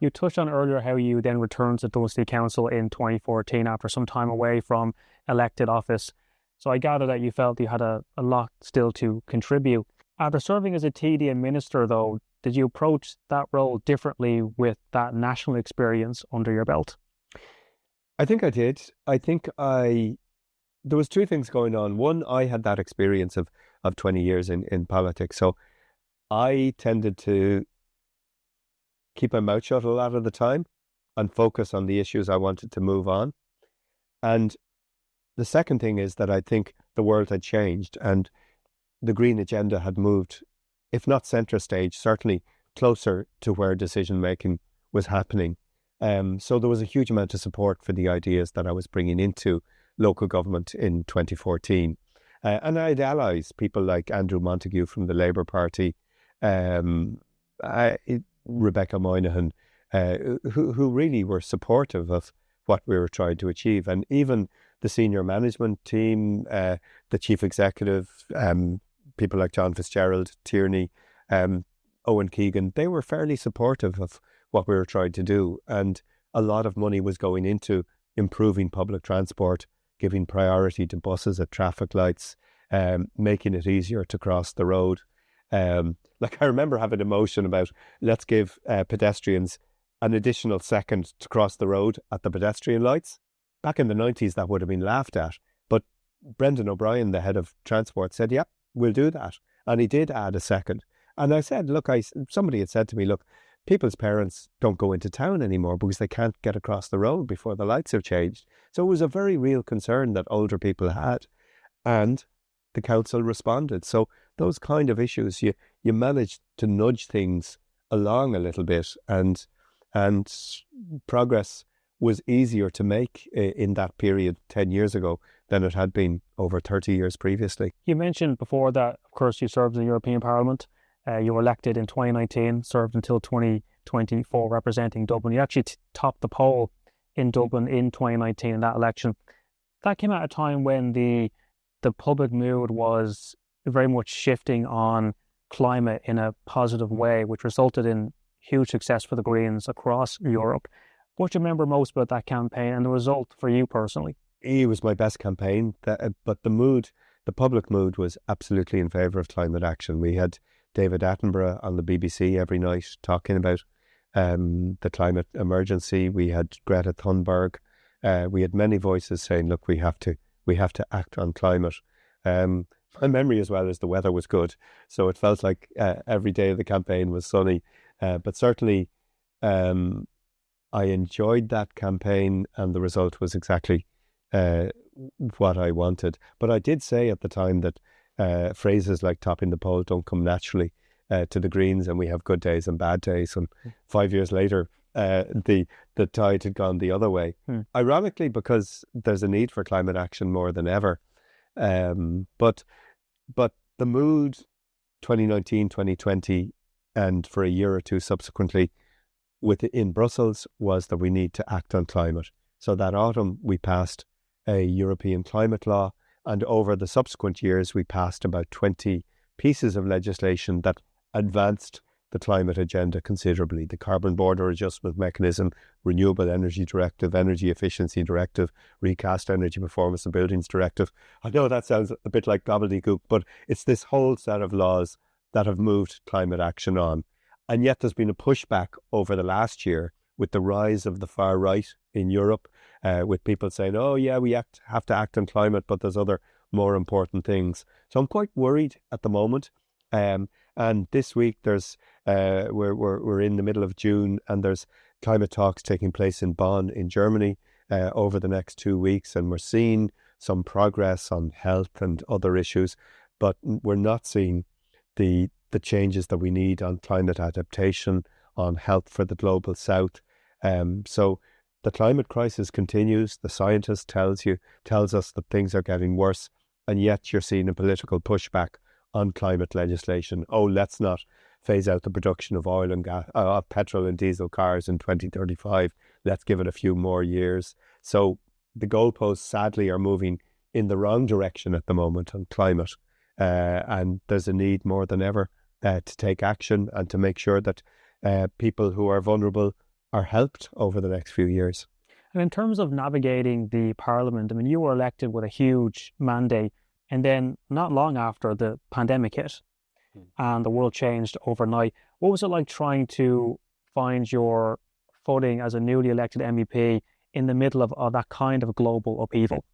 You touched on earlier how you then returned to Dublin City Council in 2014 after some time away from elected office. So I gather that you felt you had a lot still to contribute. After serving as a TD and minister, though, did you approach that role differently with that national experience under your belt? I think I did. I think there was two things going on. One, I had that experience of 20 years in politics. So I tended to keep my mouth shut a lot of the time and focus on the issues I wanted to move on. And the second thing is that I think the world had changed and the green agenda had moved, if not centre stage, certainly closer to where decision making was happening. So there was a huge amount of support for the ideas that I was bringing into local government in 2014. And I had allies, people like Andrew Montague from the Labour Party, Rebecca Moynihan, who really were supportive of what we were trying to achieve. And even the senior management team, the chief executive, people like John Fitzgerald, Tierney, Owen Keegan, they were fairly supportive of what we were trying to do. And a lot of money was going into improving public transport, giving priority to buses at traffic lights, making it easier to cross the road. Like I remember having a motion about let's give pedestrians an additional second to cross the road at the pedestrian lights. Back in the 90s, that would have been laughed at. But Brendan O'Brien, the head of transport, said, yeah, we'll do that. And he did add a second. And I said, look, somebody had said to me, look, people's parents don't go into town anymore because they can't get across the road before the lights have changed. So it was a very real concern that older people had. And the council responded. So those kind of issues, you managed to nudge things along a little bit, and progress was easier to make in that period 10 years ago than it had been over 30 years previously. You mentioned before that, of course, you served in the European Parliament. You were elected in 2019, served until 2024 representing Dublin. You actually topped the poll in Dublin in 2019 in that election. That came at a time when the public mood was very much shifting on climate in a positive way, which resulted in huge success for the Greens across Europe. What do you remember most about that campaign and the result for you personally? It was my best campaign, but the public mood was absolutely in favour of climate action. We had David Attenborough on the BBC every night talking about the climate emergency. We had Greta Thunberg. We had many voices saying, look, we have to act on climate. My memory as well is the weather was good. So it felt like every day of the campaign was sunny. But certainly I enjoyed that campaign and the result was exactly what I wanted. But I did say at the time that phrases like topping the poll don't come naturally to the Greens, and we have good days and bad days. And 5 years later, the tide had gone the other way. Ironically, because there's a need for climate action more than ever. But the mood 2019, 2020, and for a year or two subsequently in Brussels was that we need to act on climate. So that autumn we passed a European climate law, and over the subsequent years we passed about 20 pieces of legislation that advanced the climate agenda considerably. The Carbon Border Adjustment Mechanism, Renewable Energy Directive, Energy Efficiency Directive, Recast Energy Performance of Buildings Directive. I know that sounds a bit like gobbledygook, but it's this whole set of laws that have moved climate action on. And yet there's been a pushback over the last year with the rise of the far right in Europe, with people saying, oh yeah, we have to act on climate, but there's other more important things. So I'm quite worried at the moment. And this week there's we're in the middle of June, and there's climate talks taking place in Bonn in Germany over the next 2 weeks, and we're seeing some progress on health and other issues, but we're not seeing the changes that we need on climate adaptation, on health for the global south. So the climate crisis continues. The scientist tells us that things are getting worse, and yet you're seeing a political pushback on climate legislation. Oh, let's not phase out the production of oil and gas, petrol and diesel cars in 2035. Let's give it a few more years. So the goalposts sadly are moving in the wrong direction at the moment on climate. And there's a need more than ever to take action and to make sure that people who are vulnerable are helped over the next few years. And in terms of navigating the Parliament, I mean, you were elected with a huge mandate, and then not long after the pandemic hit and the world changed overnight. What was it like trying to find your footing as a newly elected MEP in the middle of that kind of global upheaval?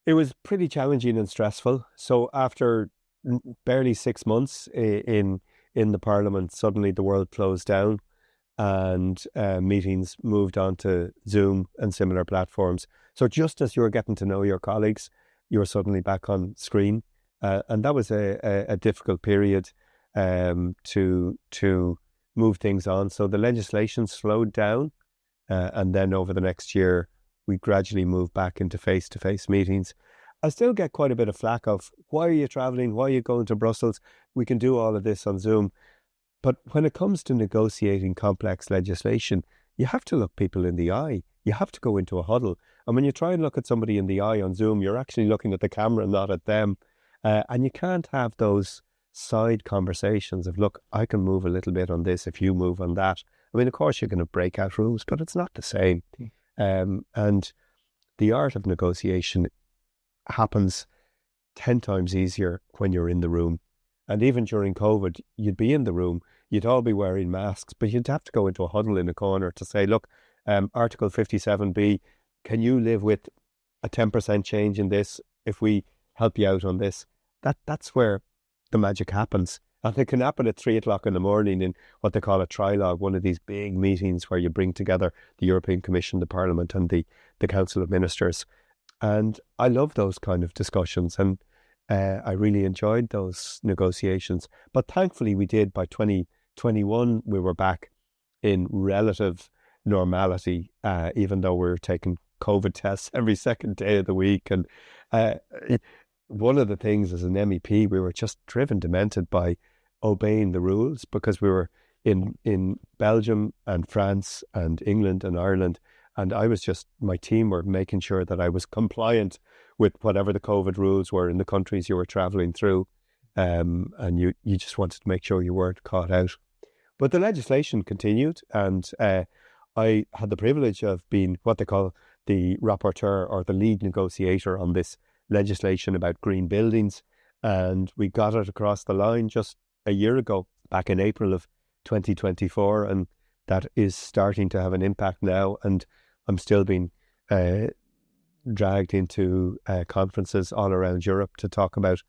It was pretty challenging and stressful. So after barely 6 months in in the Parliament, suddenly the world closed down and meetings moved on to Zoom and similar platforms. So just as you were getting to know your colleagues, you were suddenly back on screen. And that was a difficult period to move things on. So the legislation slowed down. And then over the next year, we gradually moved back into face-to-face meetings. I still get quite a bit of flack of, why are you travelling? Why are you going to Brussels? We can do all of this on Zoom. But when it comes to negotiating complex legislation, you have to look people in the eye. You have to go into a huddle. And when you try and look at somebody in the eye on Zoom, you're actually looking at the camera, not at them. And you can't have those side conversations of, look, I can move a little bit on this if you move on that. I mean, of course, you're going to break out rules, but it's not the same. And the art of negotiation happens 10 times easier when you're in the room. And even during COVID, you'd be in the room, you'd all be wearing masks, but you'd have to go into a huddle in a corner to say, look, Article 57B, can you live with a 10% change in this if we help you out on this? That's where the magic happens. And it can happen at 3 o'clock in the morning in what they call a trilogue, one of these big meetings where you bring together the European Commission, the Parliament and the Council of Ministers. And I love those kind of discussions, and I really enjoyed those negotiations. But thankfully we did. By 2021, we were back in relative normality, even though we were taking COVID tests every second day of the week. And one of the things as an MEP, we were just driven demented by obeying the rules, because we were in Belgium and France and England and Ireland. And my team were making sure that I was compliant with whatever the COVID rules were in the countries you were travelling through. And you just wanted to make sure you weren't caught out. But the legislation continued, and I had the privilege of being what they call the rapporteur or the lead negotiator on this legislation about green buildings. And we got it across the line just a year ago, back in April of 2024. And that is starting to have an impact now. And I'm still being dragged into conferences all around Europe to talk about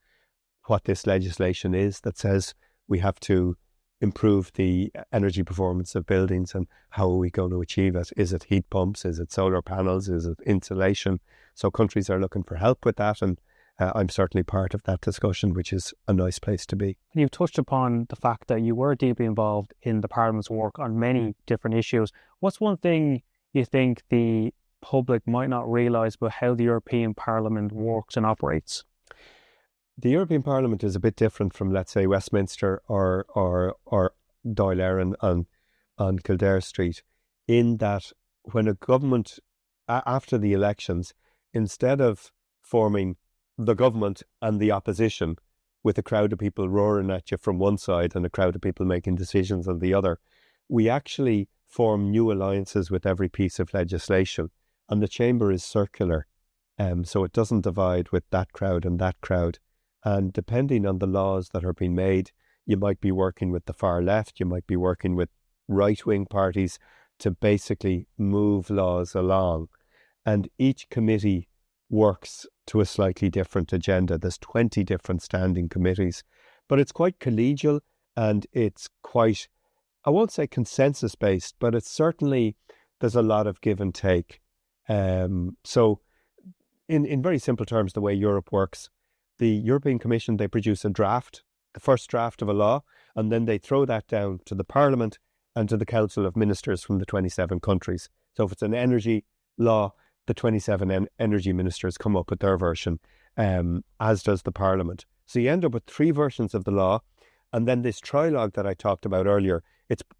what this legislation is that says we have to improve the energy performance of buildings, and how are we going to achieve it? Is it heat pumps? Is it solar panels? Is it insulation? So countries are looking for help with that, and I'm certainly part of that discussion, which is a nice place to be. You've touched upon the fact that you were deeply involved in the Parliament's work on many different issues. What's one thing you think the public might not realise about how the European Parliament works and operates? The European Parliament is a bit different from, let's say, Westminster or Dáil Éireann on Kildare Street, in that when a government, after the elections, instead of forming the government and the opposition with a crowd of people roaring at you from one side and a crowd of people making decisions on the other, we actually form new alliances with every piece of legislation. And the chamber is circular, so it doesn't divide with that crowd and that crowd. And depending on the laws that are being made, you might be working with the far left, you might be working with right-wing parties to basically move laws along. And each committee works to a slightly different agenda. There's 20 different standing committees, but it's quite collegial, and it's quite, I won't say consensus-based, but it's certainly, there's a lot of give and take. So in very simple terms, the way Europe works, the European Commission, they produce a draft, the first draft of a law, and then they throw that down to the Parliament and to the Council of Ministers from the 27 countries. So if it's an energy law, the 27 energy ministers come up with their version, as does the Parliament. So you end up with 3 versions of the law, and then this trilogue that I talked about earlier,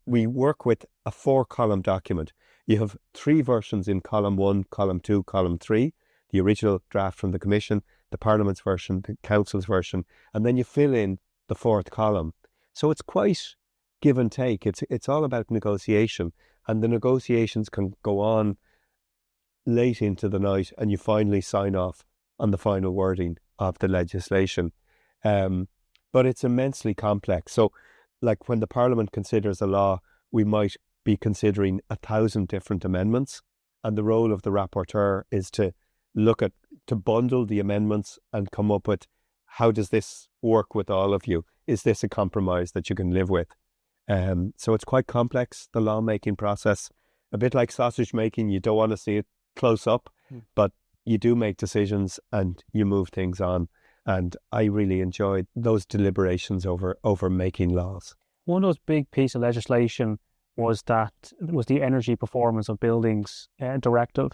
we work with a 4-column document. You have 3 versions in column 1, column 2, column 3, the original draft from the Commission, the Parliament's version, the Council's version, and then you fill in the 4th column. So it's quite give and take. It's all about negotiation, and the negotiations can go on late into the night, and you finally sign off on the final wording of the legislation. But it's immensely complex. So like when the Parliament considers a law, we might be considering 1,000 different amendments, and the role of the rapporteur is to bundle the amendments and come up with, how does this work with all of you? is this a compromise that you can live with? So it's quite complex, the lawmaking process. A bit like sausage making, you don't want to see it close up, but you do make decisions and you move things on. And I really enjoyed those deliberations over making laws. One of those big pieces of legislation was the Energy Performance of Buildings Directive.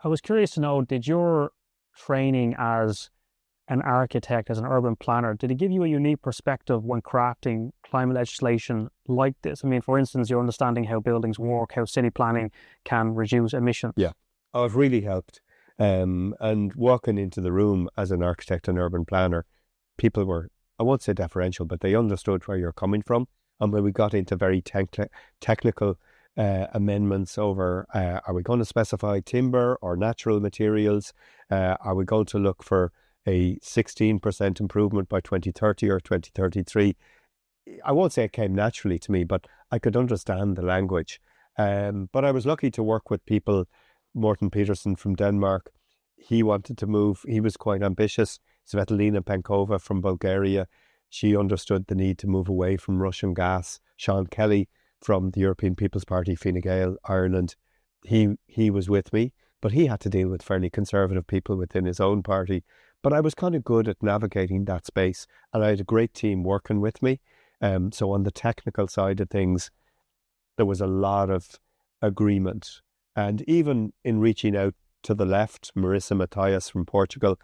I was curious to know, did your training as an architect, as an urban planner, did it give you a unique perspective when crafting climate legislation like this? I mean, for instance, your understanding how buildings work, how city planning can reduce emissions. Yeah, it really helped. And walking into the room as an architect and urban planner, people were, I won't say deferential, but they understood where you're coming from. And when we got into very technical amendments over, are we going to specify timber or natural materials? Are we going to look for a 16% improvement by 2030 or 2033? I won't say it came naturally to me, but I could understand the language. But I was lucky to work with people. Morten Petersen from Denmark, he wanted to move. He was quite ambitious. Svetlana Penkova from Bulgaria, she understood the need to move away from Russian gas. Sean Kelly from the European People's Party, Fine Gael, Ireland, he was with me, but he had to deal with fairly conservative people within his own party. But I was kind of good at navigating that space, and I had a great team working with me. So on the technical side of things, there was a lot of agreement. And even in reaching out to the left, Marissa Matias from Portugal,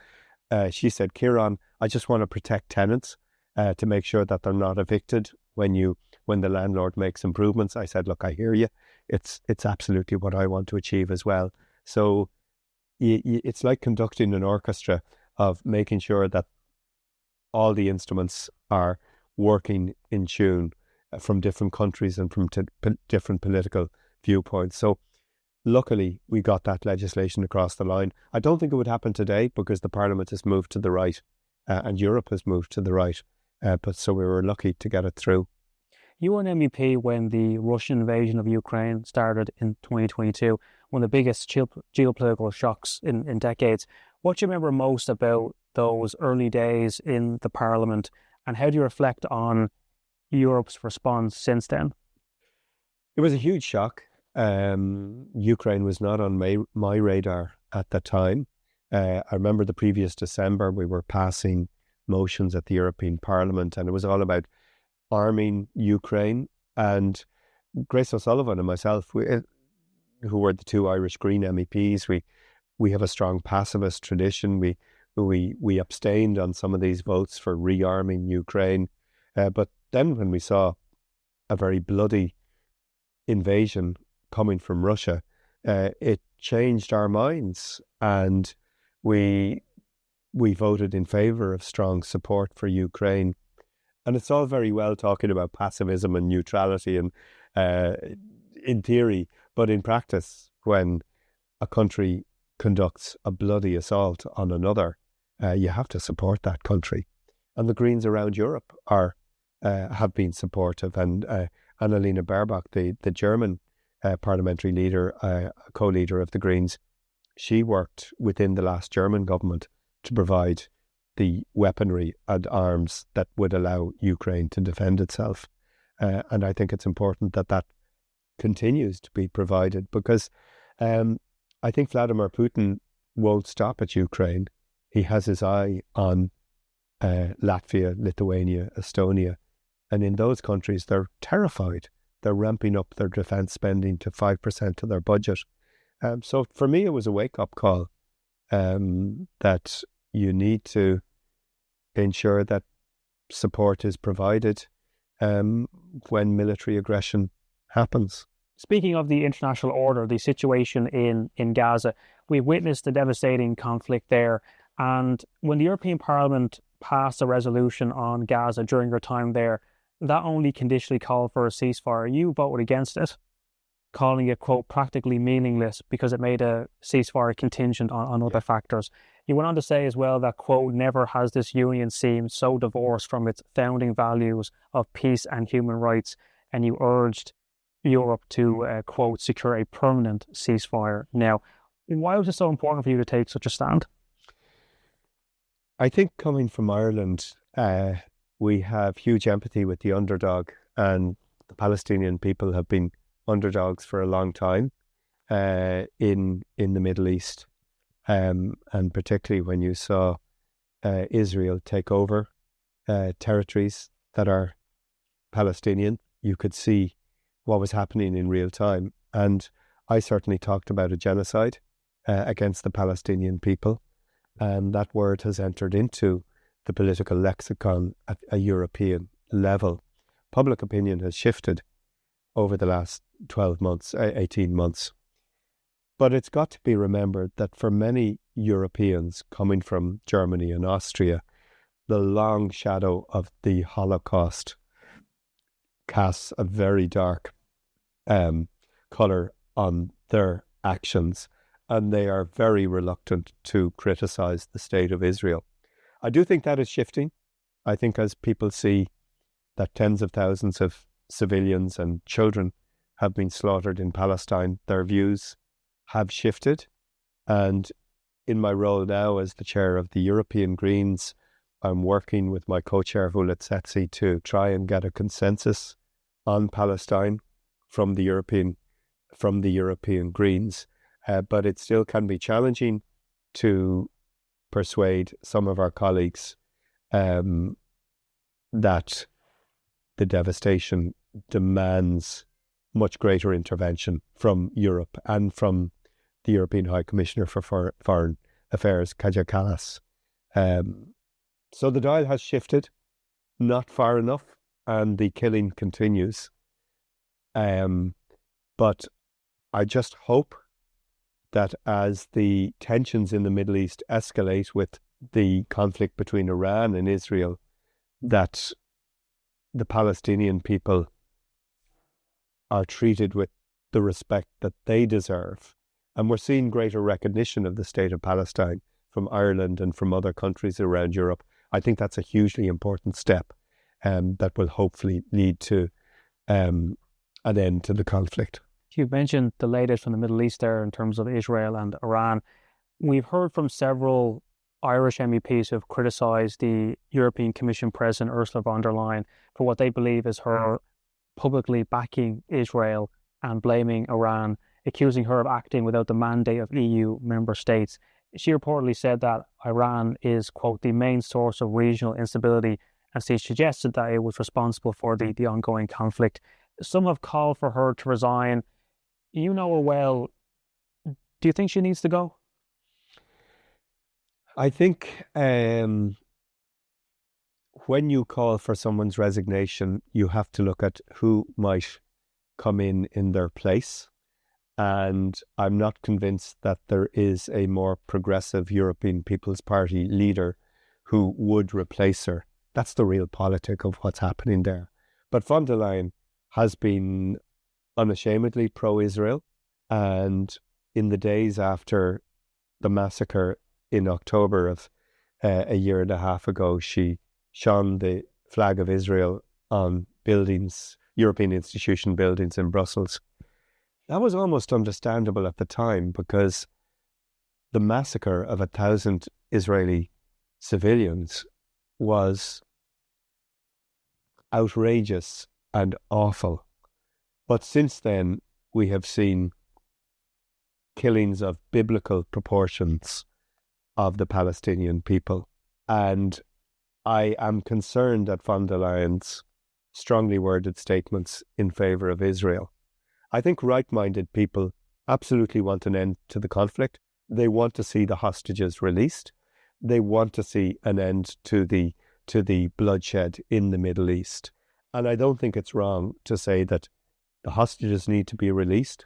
she said, Ciarán, I just want to protect tenants to make sure that they're not evicted when the landlord makes improvements. I said, look, I hear you. It's absolutely what I want to achieve as well. So it's like conducting an orchestra of making sure that all the instruments are working in tune from different countries and from different political viewpoints. So luckily, we got that legislation across the line. I don't think it would happen today because the Parliament has moved to the right and Europe has moved to the right. But so we were lucky to get it through. You were an MEP when the Russian invasion of Ukraine started in 2022, one of the biggest geopolitical shocks in decades. What do you remember most about those early days in the Parliament, and how do you reflect on Europe's response since then? It was a huge shock. Ukraine was not on my radar at the time. I remember the previous December, we were passing motions at the European Parliament, and it was all about arming Ukraine. And Grace O'Sullivan and myself, who were the two Irish Green MEPs, we have a strong pacifist tradition. We abstained on some of these votes for rearming Ukraine. But then when we saw a very bloody invasion coming from Russia, it changed our minds, and we voted in favour of strong support for Ukraine. And it's all very well talking about pacifism and neutrality and in theory, but in practice, when a country conducts a bloody assault on another, you have to support that country. And the Greens around Europe have been supportive, and Annalena Baerbock, the German parliamentary leader, co-leader of the Greens, she worked within the last German government to provide the weaponry and arms that would allow Ukraine to defend itself. And I think it's important that continues to be provided, because I think Vladimir Putin won't stop at Ukraine. He has his eye on Latvia, Lithuania, Estonia. And in those countries, they're terrified. They're ramping up their defence spending to 5% of their budget. So for me, it was a wake-up call that you need to ensure that support is provided when military aggression happens. Speaking of the international order, the situation in Gaza, we've witnessed the devastating conflict there. And when the European Parliament passed a resolution on Gaza during your time there, that only conditionally called for a ceasefire. You voted against it, calling it, quote, practically meaningless because it made a ceasefire contingent on other factors. You went on to say as well that, quote, never has this union seemed so divorced from its founding values of peace and human rights, and you urged Europe to, quote, secure a permanent ceasefire. Now, why was it so important for you to take such a stand? I think coming from Ireland, we have huge empathy with the underdog, and the Palestinian people have been underdogs for a long time in the Middle East, and particularly when you saw Israel take over territories that are Palestinian, you could see what was happening in real time. And I certainly talked about a genocide against the Palestinian people, and that word has entered into the political lexicon at a European level. Public opinion has shifted over the last 12 months, 18 months. But it's got to be remembered that for many Europeans coming from Germany and Austria, the long shadow of the Holocaust casts a very dark colour on their actions, and they are very reluctant to criticise the state of Israel. I do think that is shifting. I think as people see that tens of thousands of civilians and children have been slaughtered in Palestine, their views have shifted. And in my role now as the chair of the European Greens, I'm working with my co-chair Vulat Setsi to try and get a consensus on Palestine from the European Greens. But it still can be challenging to persuade some of our colleagues that the devastation demands much greater intervention from Europe and from the European High Commissioner for Foreign Affairs, Kaja Kallas. So the dial has shifted, not far enough, and the killing continues. But I just hope that as the tensions in the Middle East escalate with the conflict between Iran and Israel, that the Palestinian people are treated with the respect that they deserve. And we're seeing greater recognition of the state of Palestine from Ireland and from other countries around Europe. I think that's a hugely important step that will hopefully lead to an end to the conflict. You've mentioned the latest from the Middle East there in terms of Israel and Iran. We've heard from several Irish MEPs who have criticised the European Commission President Ursula von der Leyen for what they believe is her publicly backing Israel and blaming Iran, accusing her of acting without the mandate of EU member states. She reportedly said that Iran is, quote, the main source of regional instability, and she suggested that it was responsible for the ongoing conflict. Some have called for her to resign. You know her well. Do you think she needs to go? I think when you call for someone's resignation, you have to look at who might come in their place. And I'm not convinced that there is a more progressive European People's Party leader who would replace her. That's the real politic of what's happening there. But von der Leyen has been unashamedly pro-Israel. And in the days after the massacre in October of a year and a half ago, she shone the flag of Israel on buildings, European institution buildings in Brussels. That was almost understandable at the time because the massacre of 1,000 Israeli civilians was outrageous and awful. But since then, we have seen killings of biblical proportions of the Palestinian people. And I am concerned at von der Leyen's strongly worded statements in favour of Israel. I think right-minded people absolutely want an end to the conflict. They want to see the hostages released. They want to see an end to the bloodshed in the Middle East. And I don't think it's wrong to say that the hostages need to be released.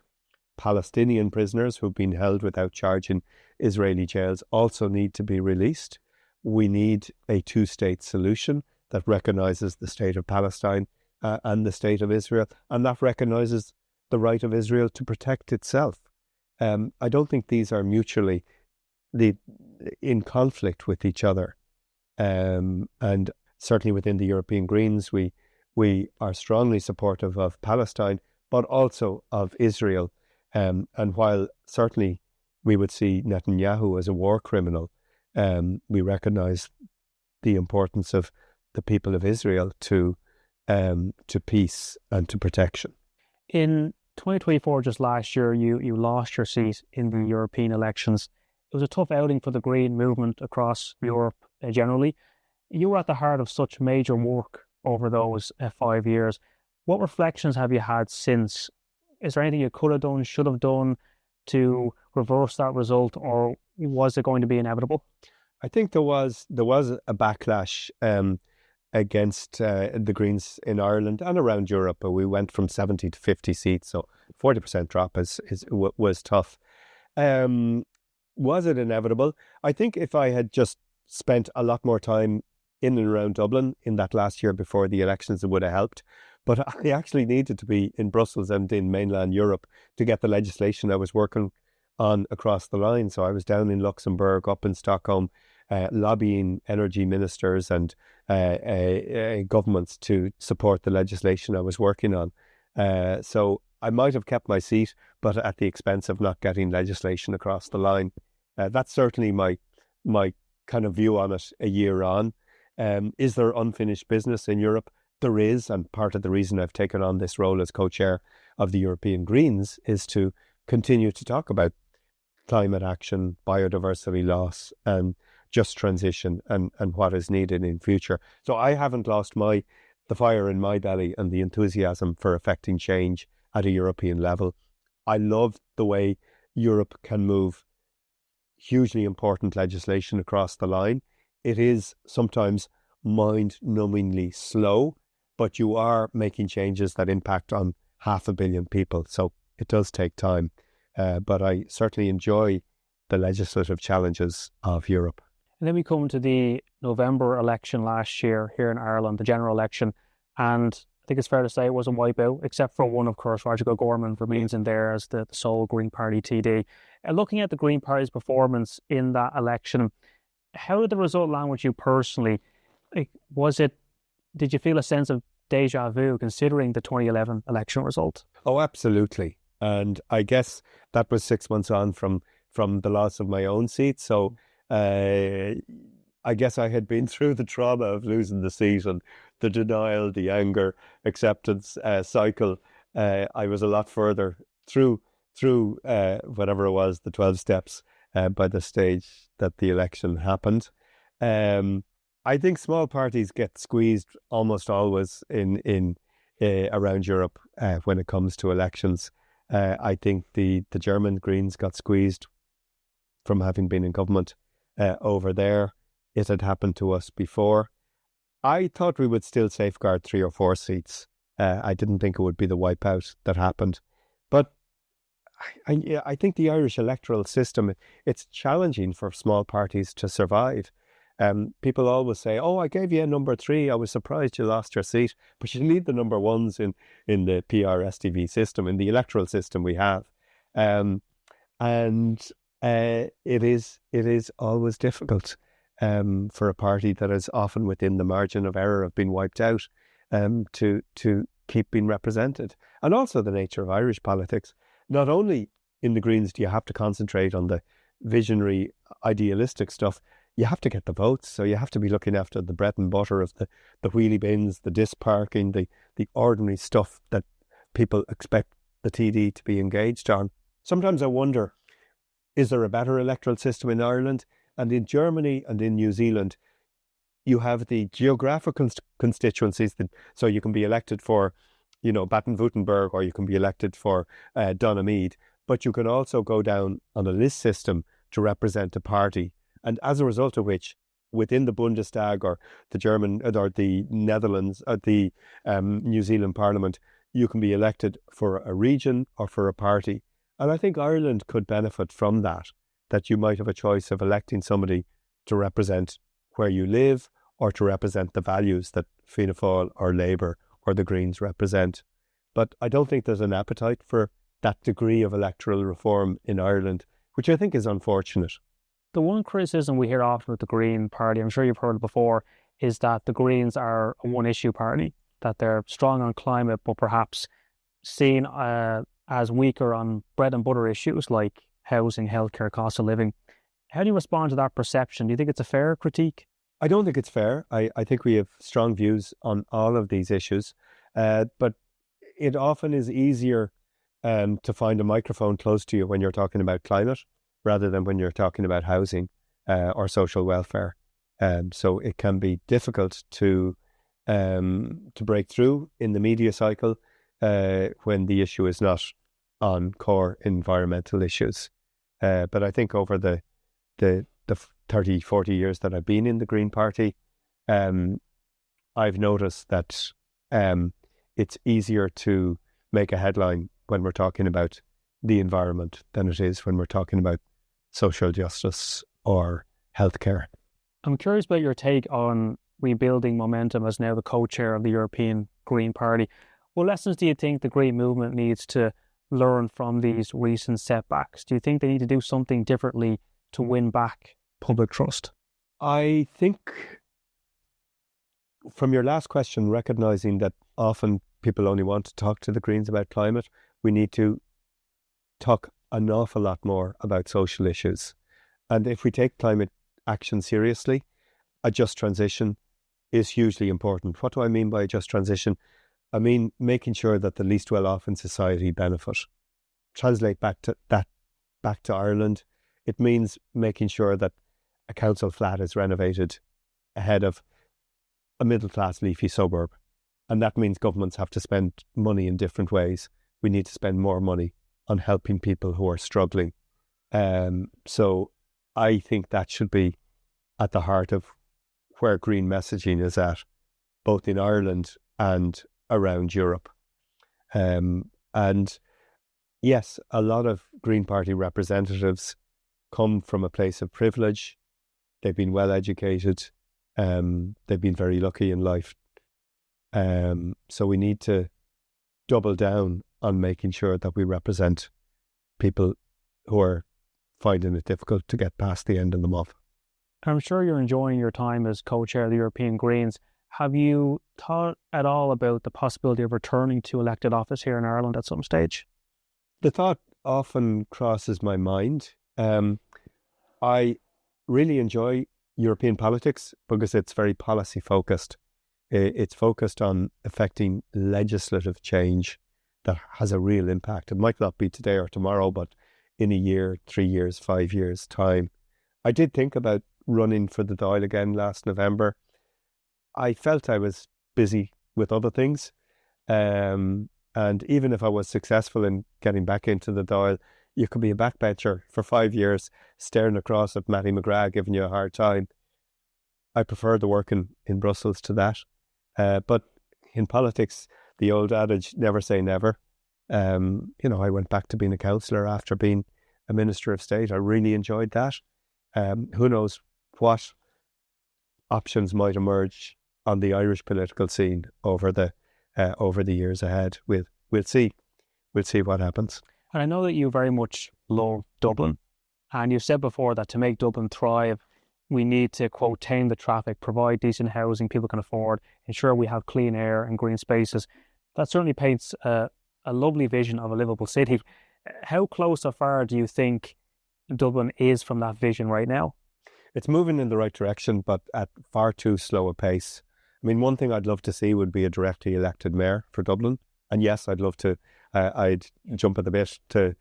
Palestinian prisoners who've been held without charge in Israeli jails also need to be released. We need a two-state solution that recognises the state of Palestine and the state of Israel, and that recognises the right of Israel to protect itself. I don't think these are mutually in conflict with each other. And certainly within the European Greens, we are strongly supportive of Palestine, but also of Israel. And while certainly we would see Netanyahu as a war criminal, we recognise the importance of the people of Israel to peace and to protection. In 2024, just last year, you lost your seat in the European elections. It was a tough outing for the Green movement across Europe generally. You were at the heart of such major work over those 5 years. What reflections have you had since? Is there anything you could have done, should have done to reverse that result, or was it going to be inevitable? I think there was a backlash against the Greens in Ireland and around Europe. But we went from 70 to 50 seats, so 40% drop was tough. Was it inevitable? I think if I had just spent a lot more time in and around Dublin in that last year before the elections, it would have helped. But I actually needed to be in Brussels and in mainland Europe to get the legislation I was working on across the line. So I was down in Luxembourg, up in Stockholm, lobbying energy ministers and governments to support the legislation I was working on. So I might have kept my seat, but at the expense of not getting legislation across the line. That's certainly my kind of view on it a year on. Is there unfinished business in Europe? There is, and part of the reason I've taken on this role as co-chair of the European Greens is to continue to talk about climate action, biodiversity loss, and just transition and what is needed in future. So I haven't lost the fire in my belly and the enthusiasm for affecting change at a European level. I love the way Europe can move hugely important legislation across the line. It is sometimes mind-numbingly slow, but you are making changes that impact on 500 million people. So it does take time. But I certainly enjoy the legislative challenges of Europe. And then we come to the November election last year here in Ireland, the general election. And I think it's fair to say it was a wipeout, except for one, of course. Roger Gorman remains in there as the sole Green Party TD. Looking at the Green Party's performance in that election, how did the result land with you personally? Did you feel a sense of deja vu considering the 2011 election result? Oh, absolutely. And I guess that was 6 months on from the loss of my own seat. So I guess I had been through the trauma of losing the seat and the denial, the anger, acceptance cycle. I was a lot further through whatever it was, the 12 steps by the stage that the election happened. I think small parties get squeezed almost always in around Europe when it comes to elections. I think the German Greens got squeezed from having been in government over there. It had happened to us before. I thought we would still safeguard 3 or 4 seats. I didn't think it would be the wipeout that happened. But I think the Irish electoral system, it's challenging for small parties to survive. People always say, oh, I gave you a number 3. I was surprised you lost your seat. But you need the number 1s in the PR-STV system, in the electoral system we have. It is always difficult for a party that is often within the margin of error of being wiped out to keep being represented. And also the nature of Irish politics. Not only in the Greens do you have to concentrate on the visionary, idealistic stuff, you have to get the votes. So you have to be looking after the bread and butter of the wheelie bins, the disc parking, the ordinary stuff that people expect the TD to be engaged on. Sometimes I wonder, is there a better electoral system in Ireland? And in Germany and in New Zealand, you have the geographical constituencies. So you can be elected for, Baden-Württemberg, or you can be elected for Donamead. But you can also go down on a list system to represent a party. And as a result of which, within the Bundestag or the German or the Netherlands or the New Zealand Parliament, you can be elected for a region or for a party. And I think Ireland could benefit from that you might have a choice of electing somebody to represent where you live or to represent the values that Fianna Fáil or Labour or the Greens represent. But I don't think there's an appetite for that degree of electoral reform in Ireland, which I think is unfortunate. The one criticism we hear often with the Green Party, I'm sure you've heard it before, is that the Greens are a one-issue party, that they're strong on climate, but perhaps seen as weaker on bread and butter issues like housing, healthcare, cost of living. How do you respond to that perception? Do you think it's a fair critique? I don't think it's fair. I think we have strong views on all of these issues, but it often is easier to find a microphone close to you when you're talking about climate rather than when you're talking about housing or social welfare. So it can be difficult to break through in the media cycle when the issue is not on core environmental issues. But I think over the 30, 40 years that I've been in the Green Party, I've noticed that it's easier to make a headline when we're talking about the environment than it is when we're talking about social justice or healthcare. I'm curious about your take on rebuilding momentum as now the co-chair of the European Green Party. What lessons do you think the Green movement needs to learn from these recent setbacks? Do you think they need to do something differently to win back public trust? I think from your last question, recognising that often people only want to talk to the Greens about climate, we need to talk an awful lot more about social issues. And if we take climate action seriously, a just transition is hugely important. What do I mean by a just transition? I mean making sure that the least well-off in society benefit. Translate back to Ireland, it means making sure that a council flat is renovated ahead of a middle-class leafy suburb. And that means governments have to spend money in different ways. We need to spend more money on helping people who are struggling. So I think that should be at the heart of where green messaging is at, both in Ireland and around Europe. And yes, a lot of Green Party representatives come from a place of privilege. They've been well educated. They've been very lucky in life. So we need to double down on making sure that we represent people who are finding it difficult to get past the end of the month. I'm sure you're enjoying your time as co-chair of the European Greens. Have you thought at all about the possibility of returning to elected office here in Ireland at some stage? The thought often crosses my mind. I really enjoy European politics because it's very policy focused. It's focused on affecting legislative change that has a real impact. It might not be today or tomorrow, but in a year, 3 years, 5 years' time. I did think about running for the Dáil again last November. I felt I was busy with other things. And even if I was successful in getting back into the Dáil, you could be a backbencher for 5 years, staring across at Matty McGrath giving you a hard time. I prefer the work in Brussels to that. But in politics, the old adage, never say never. I went back to being a councillor after being a Minister of State. I really enjoyed that. Who knows what options might emerge on the Irish political scene over the years ahead. We'll see what happens. And I know that you very much love Dublin, and you've said before that to make Dublin thrive, we need to, quote, tame the traffic, provide decent housing people can afford, ensure we have clean air and green spaces. That certainly paints a lovely vision of a livable city. How close or far do you think Dublin is from that vision right now? It's moving in the right direction, but at far too slow a pace. I mean, one thing I'd love to see would be a directly elected mayor for Dublin. And yes, I'd love to, I'd jump at the bit to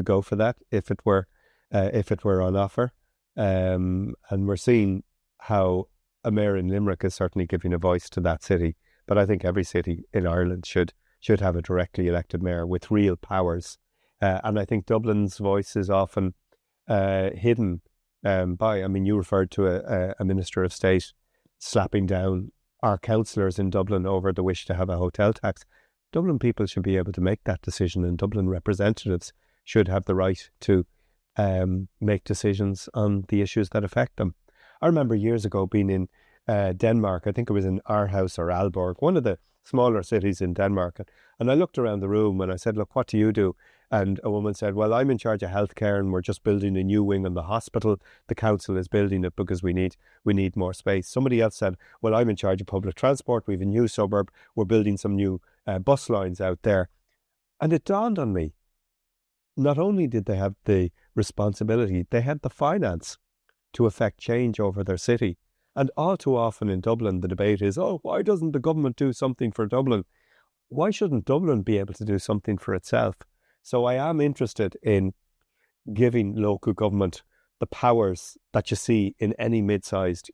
go for that if it were on offer. And we're seeing how a mayor in Limerick is certainly giving a voice to that city. But I think every city in Ireland should have a directly elected mayor with real powers. And I think Dublin's voice is often hidden by, I mean, you referred to a Minister of State slapping down our councillors in Dublin over the wish to have a hotel tax. Dublin people should be able to make that decision, and Dublin representatives should have the right to make decisions on the issues that affect them. I remember years ago being in Denmark. I think it was in Aarhus or Aalborg, one of the smaller cities in Denmark. And I looked around the room and I said, look, what do you do? And a woman said, well, I'm in charge of healthcare and we're just building a new wing in the hospital. The council is building it because we need more space. Somebody else said, well, I'm in charge of public transport. We have a new suburb. We're building some new bus lines out there. And it dawned on me, not only did they have the responsibility, they had the finance to affect change over their city. And all too often in Dublin, the debate is, oh, why doesn't the government do something for Dublin? Why shouldn't Dublin be able to do something for itself? So I am interested in giving local government the powers that you see in any mid-sized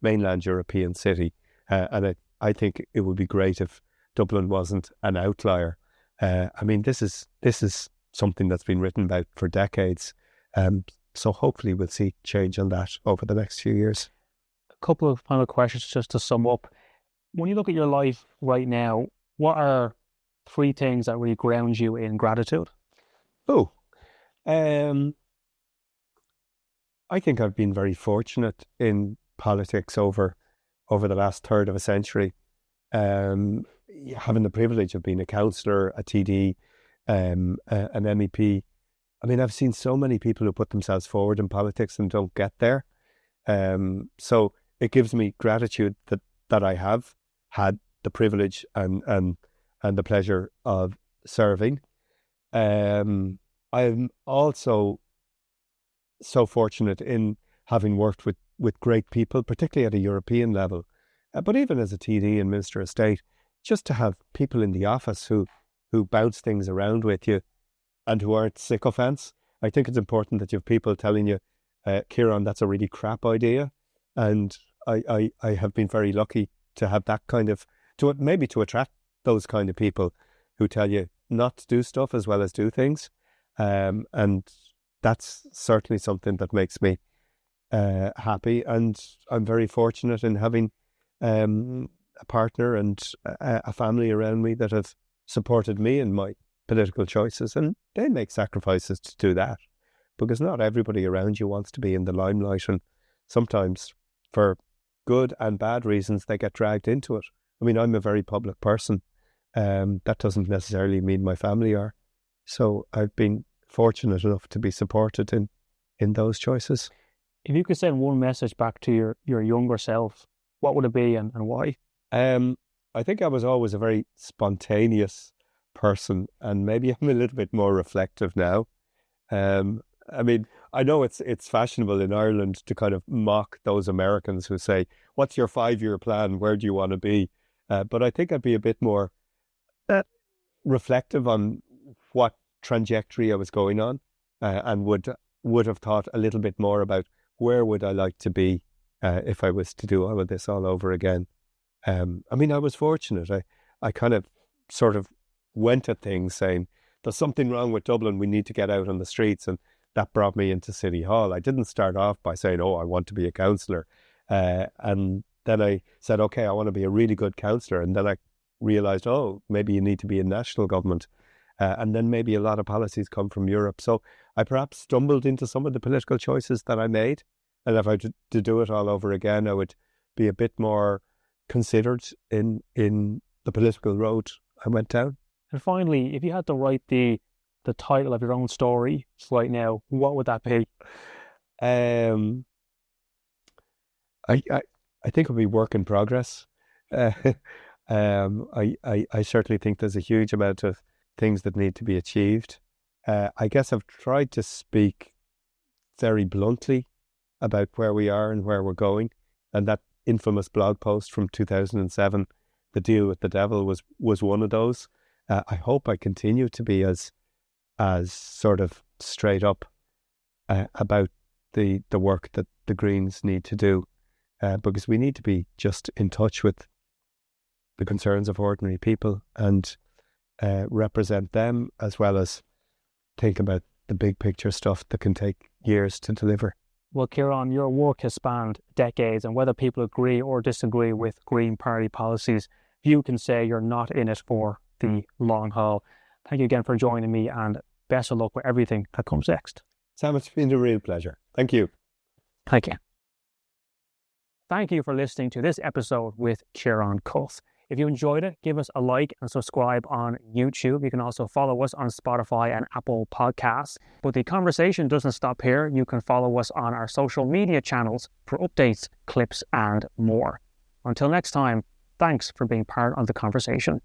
mainland European city. And I think it would be great if Dublin wasn't an outlier. I mean, this is something that's been written about for decades. So hopefully we'll see change on that over the next few years. A couple of final questions just to sum up. When you look at your life right now, what are 3 things that really ground you in gratitude? I think I've been very fortunate in politics over the last third of a century. Having the privilege of being a councillor, a TD, an MEP. I mean, I've seen so many people who put themselves forward in politics and don't get there. So it gives me gratitude that I have had the privilege and the pleasure of serving. I'm also so fortunate in having worked with great people, particularly at a European level, but even as a TD and Minister of State, just to have people in the office who bounce things around with you and who aren't sycophants. I think it's important that you have people telling you, Ciarán, that's a really crap idea. And I have been very lucky to have that kind of, to attract those kind of people who tell you not to do stuff as well as do things. And that's certainly something that makes me happy. And I'm very fortunate in having a partner and a family around me that have supported me in my political choices, and they make sacrifices to do that, because not everybody around you wants to be in the limelight, and sometimes for good and bad reasons they get dragged into it. I mean, I'm a very public person. That doesn't necessarily mean my family are. So I've been fortunate enough to be supported in those choices. If you could send one message back to your younger self, what would it be and why? I think I was always a very spontaneous person, and maybe I'm a little bit more reflective now. I mean, I know it's fashionable in Ireland to kind of mock those Americans who say, what's your 5-year plan? Where do you want to be? But I think I'd be a bit more reflective on what trajectory I was going on, and would have thought a little bit more about where would I like to be if I was to do all of this all over again. I mean, I was fortunate. I kind of sort of went at things saying, there's something wrong with Dublin, we need to get out on the streets, and that brought me into City Hall. I didn't start off by saying, oh, I want to be a councillor. And then I said, okay, I want to be a really good councillor. And then I realised, oh, maybe you need to be in national government. And then maybe a lot of policies come from Europe. So I perhaps stumbled into some of the political choices that I made. And if I had to do it all over again, I would be a bit more considered in the political road I went down. And finally, if you had to write the title of your own story right now, what would that be? I think it would be work in progress. I certainly think there's a huge amount of things that need to be achieved. I guess I've tried to speak very bluntly about where we are and where we're going. And that infamous blog post from 2007, The Deal with the Devil, was one of those. I hope I continue to be as sort of straight up about the work that the Greens need to do, because we need to be just in touch with the concerns of ordinary people and represent them, as well as think about the big picture stuff that can take years to deliver. Well, Ciarán, your work has spanned decades, and whether people agree or disagree with Green Party policies, you can say you're not in it for the long haul. Thank you again for joining me, and best of luck with everything that comes next. Sam, it's been a real pleasure. Thank you. Thank you. Thank you for listening to this episode with Ciarán Cuffe. If you enjoyed it, give us a like and subscribe on YouTube. You can also follow us on Spotify and Apple Podcasts. But the conversation doesn't stop here. You can follow us on our social media channels for updates, clips, and more. Until next time, thanks for being part of the conversation.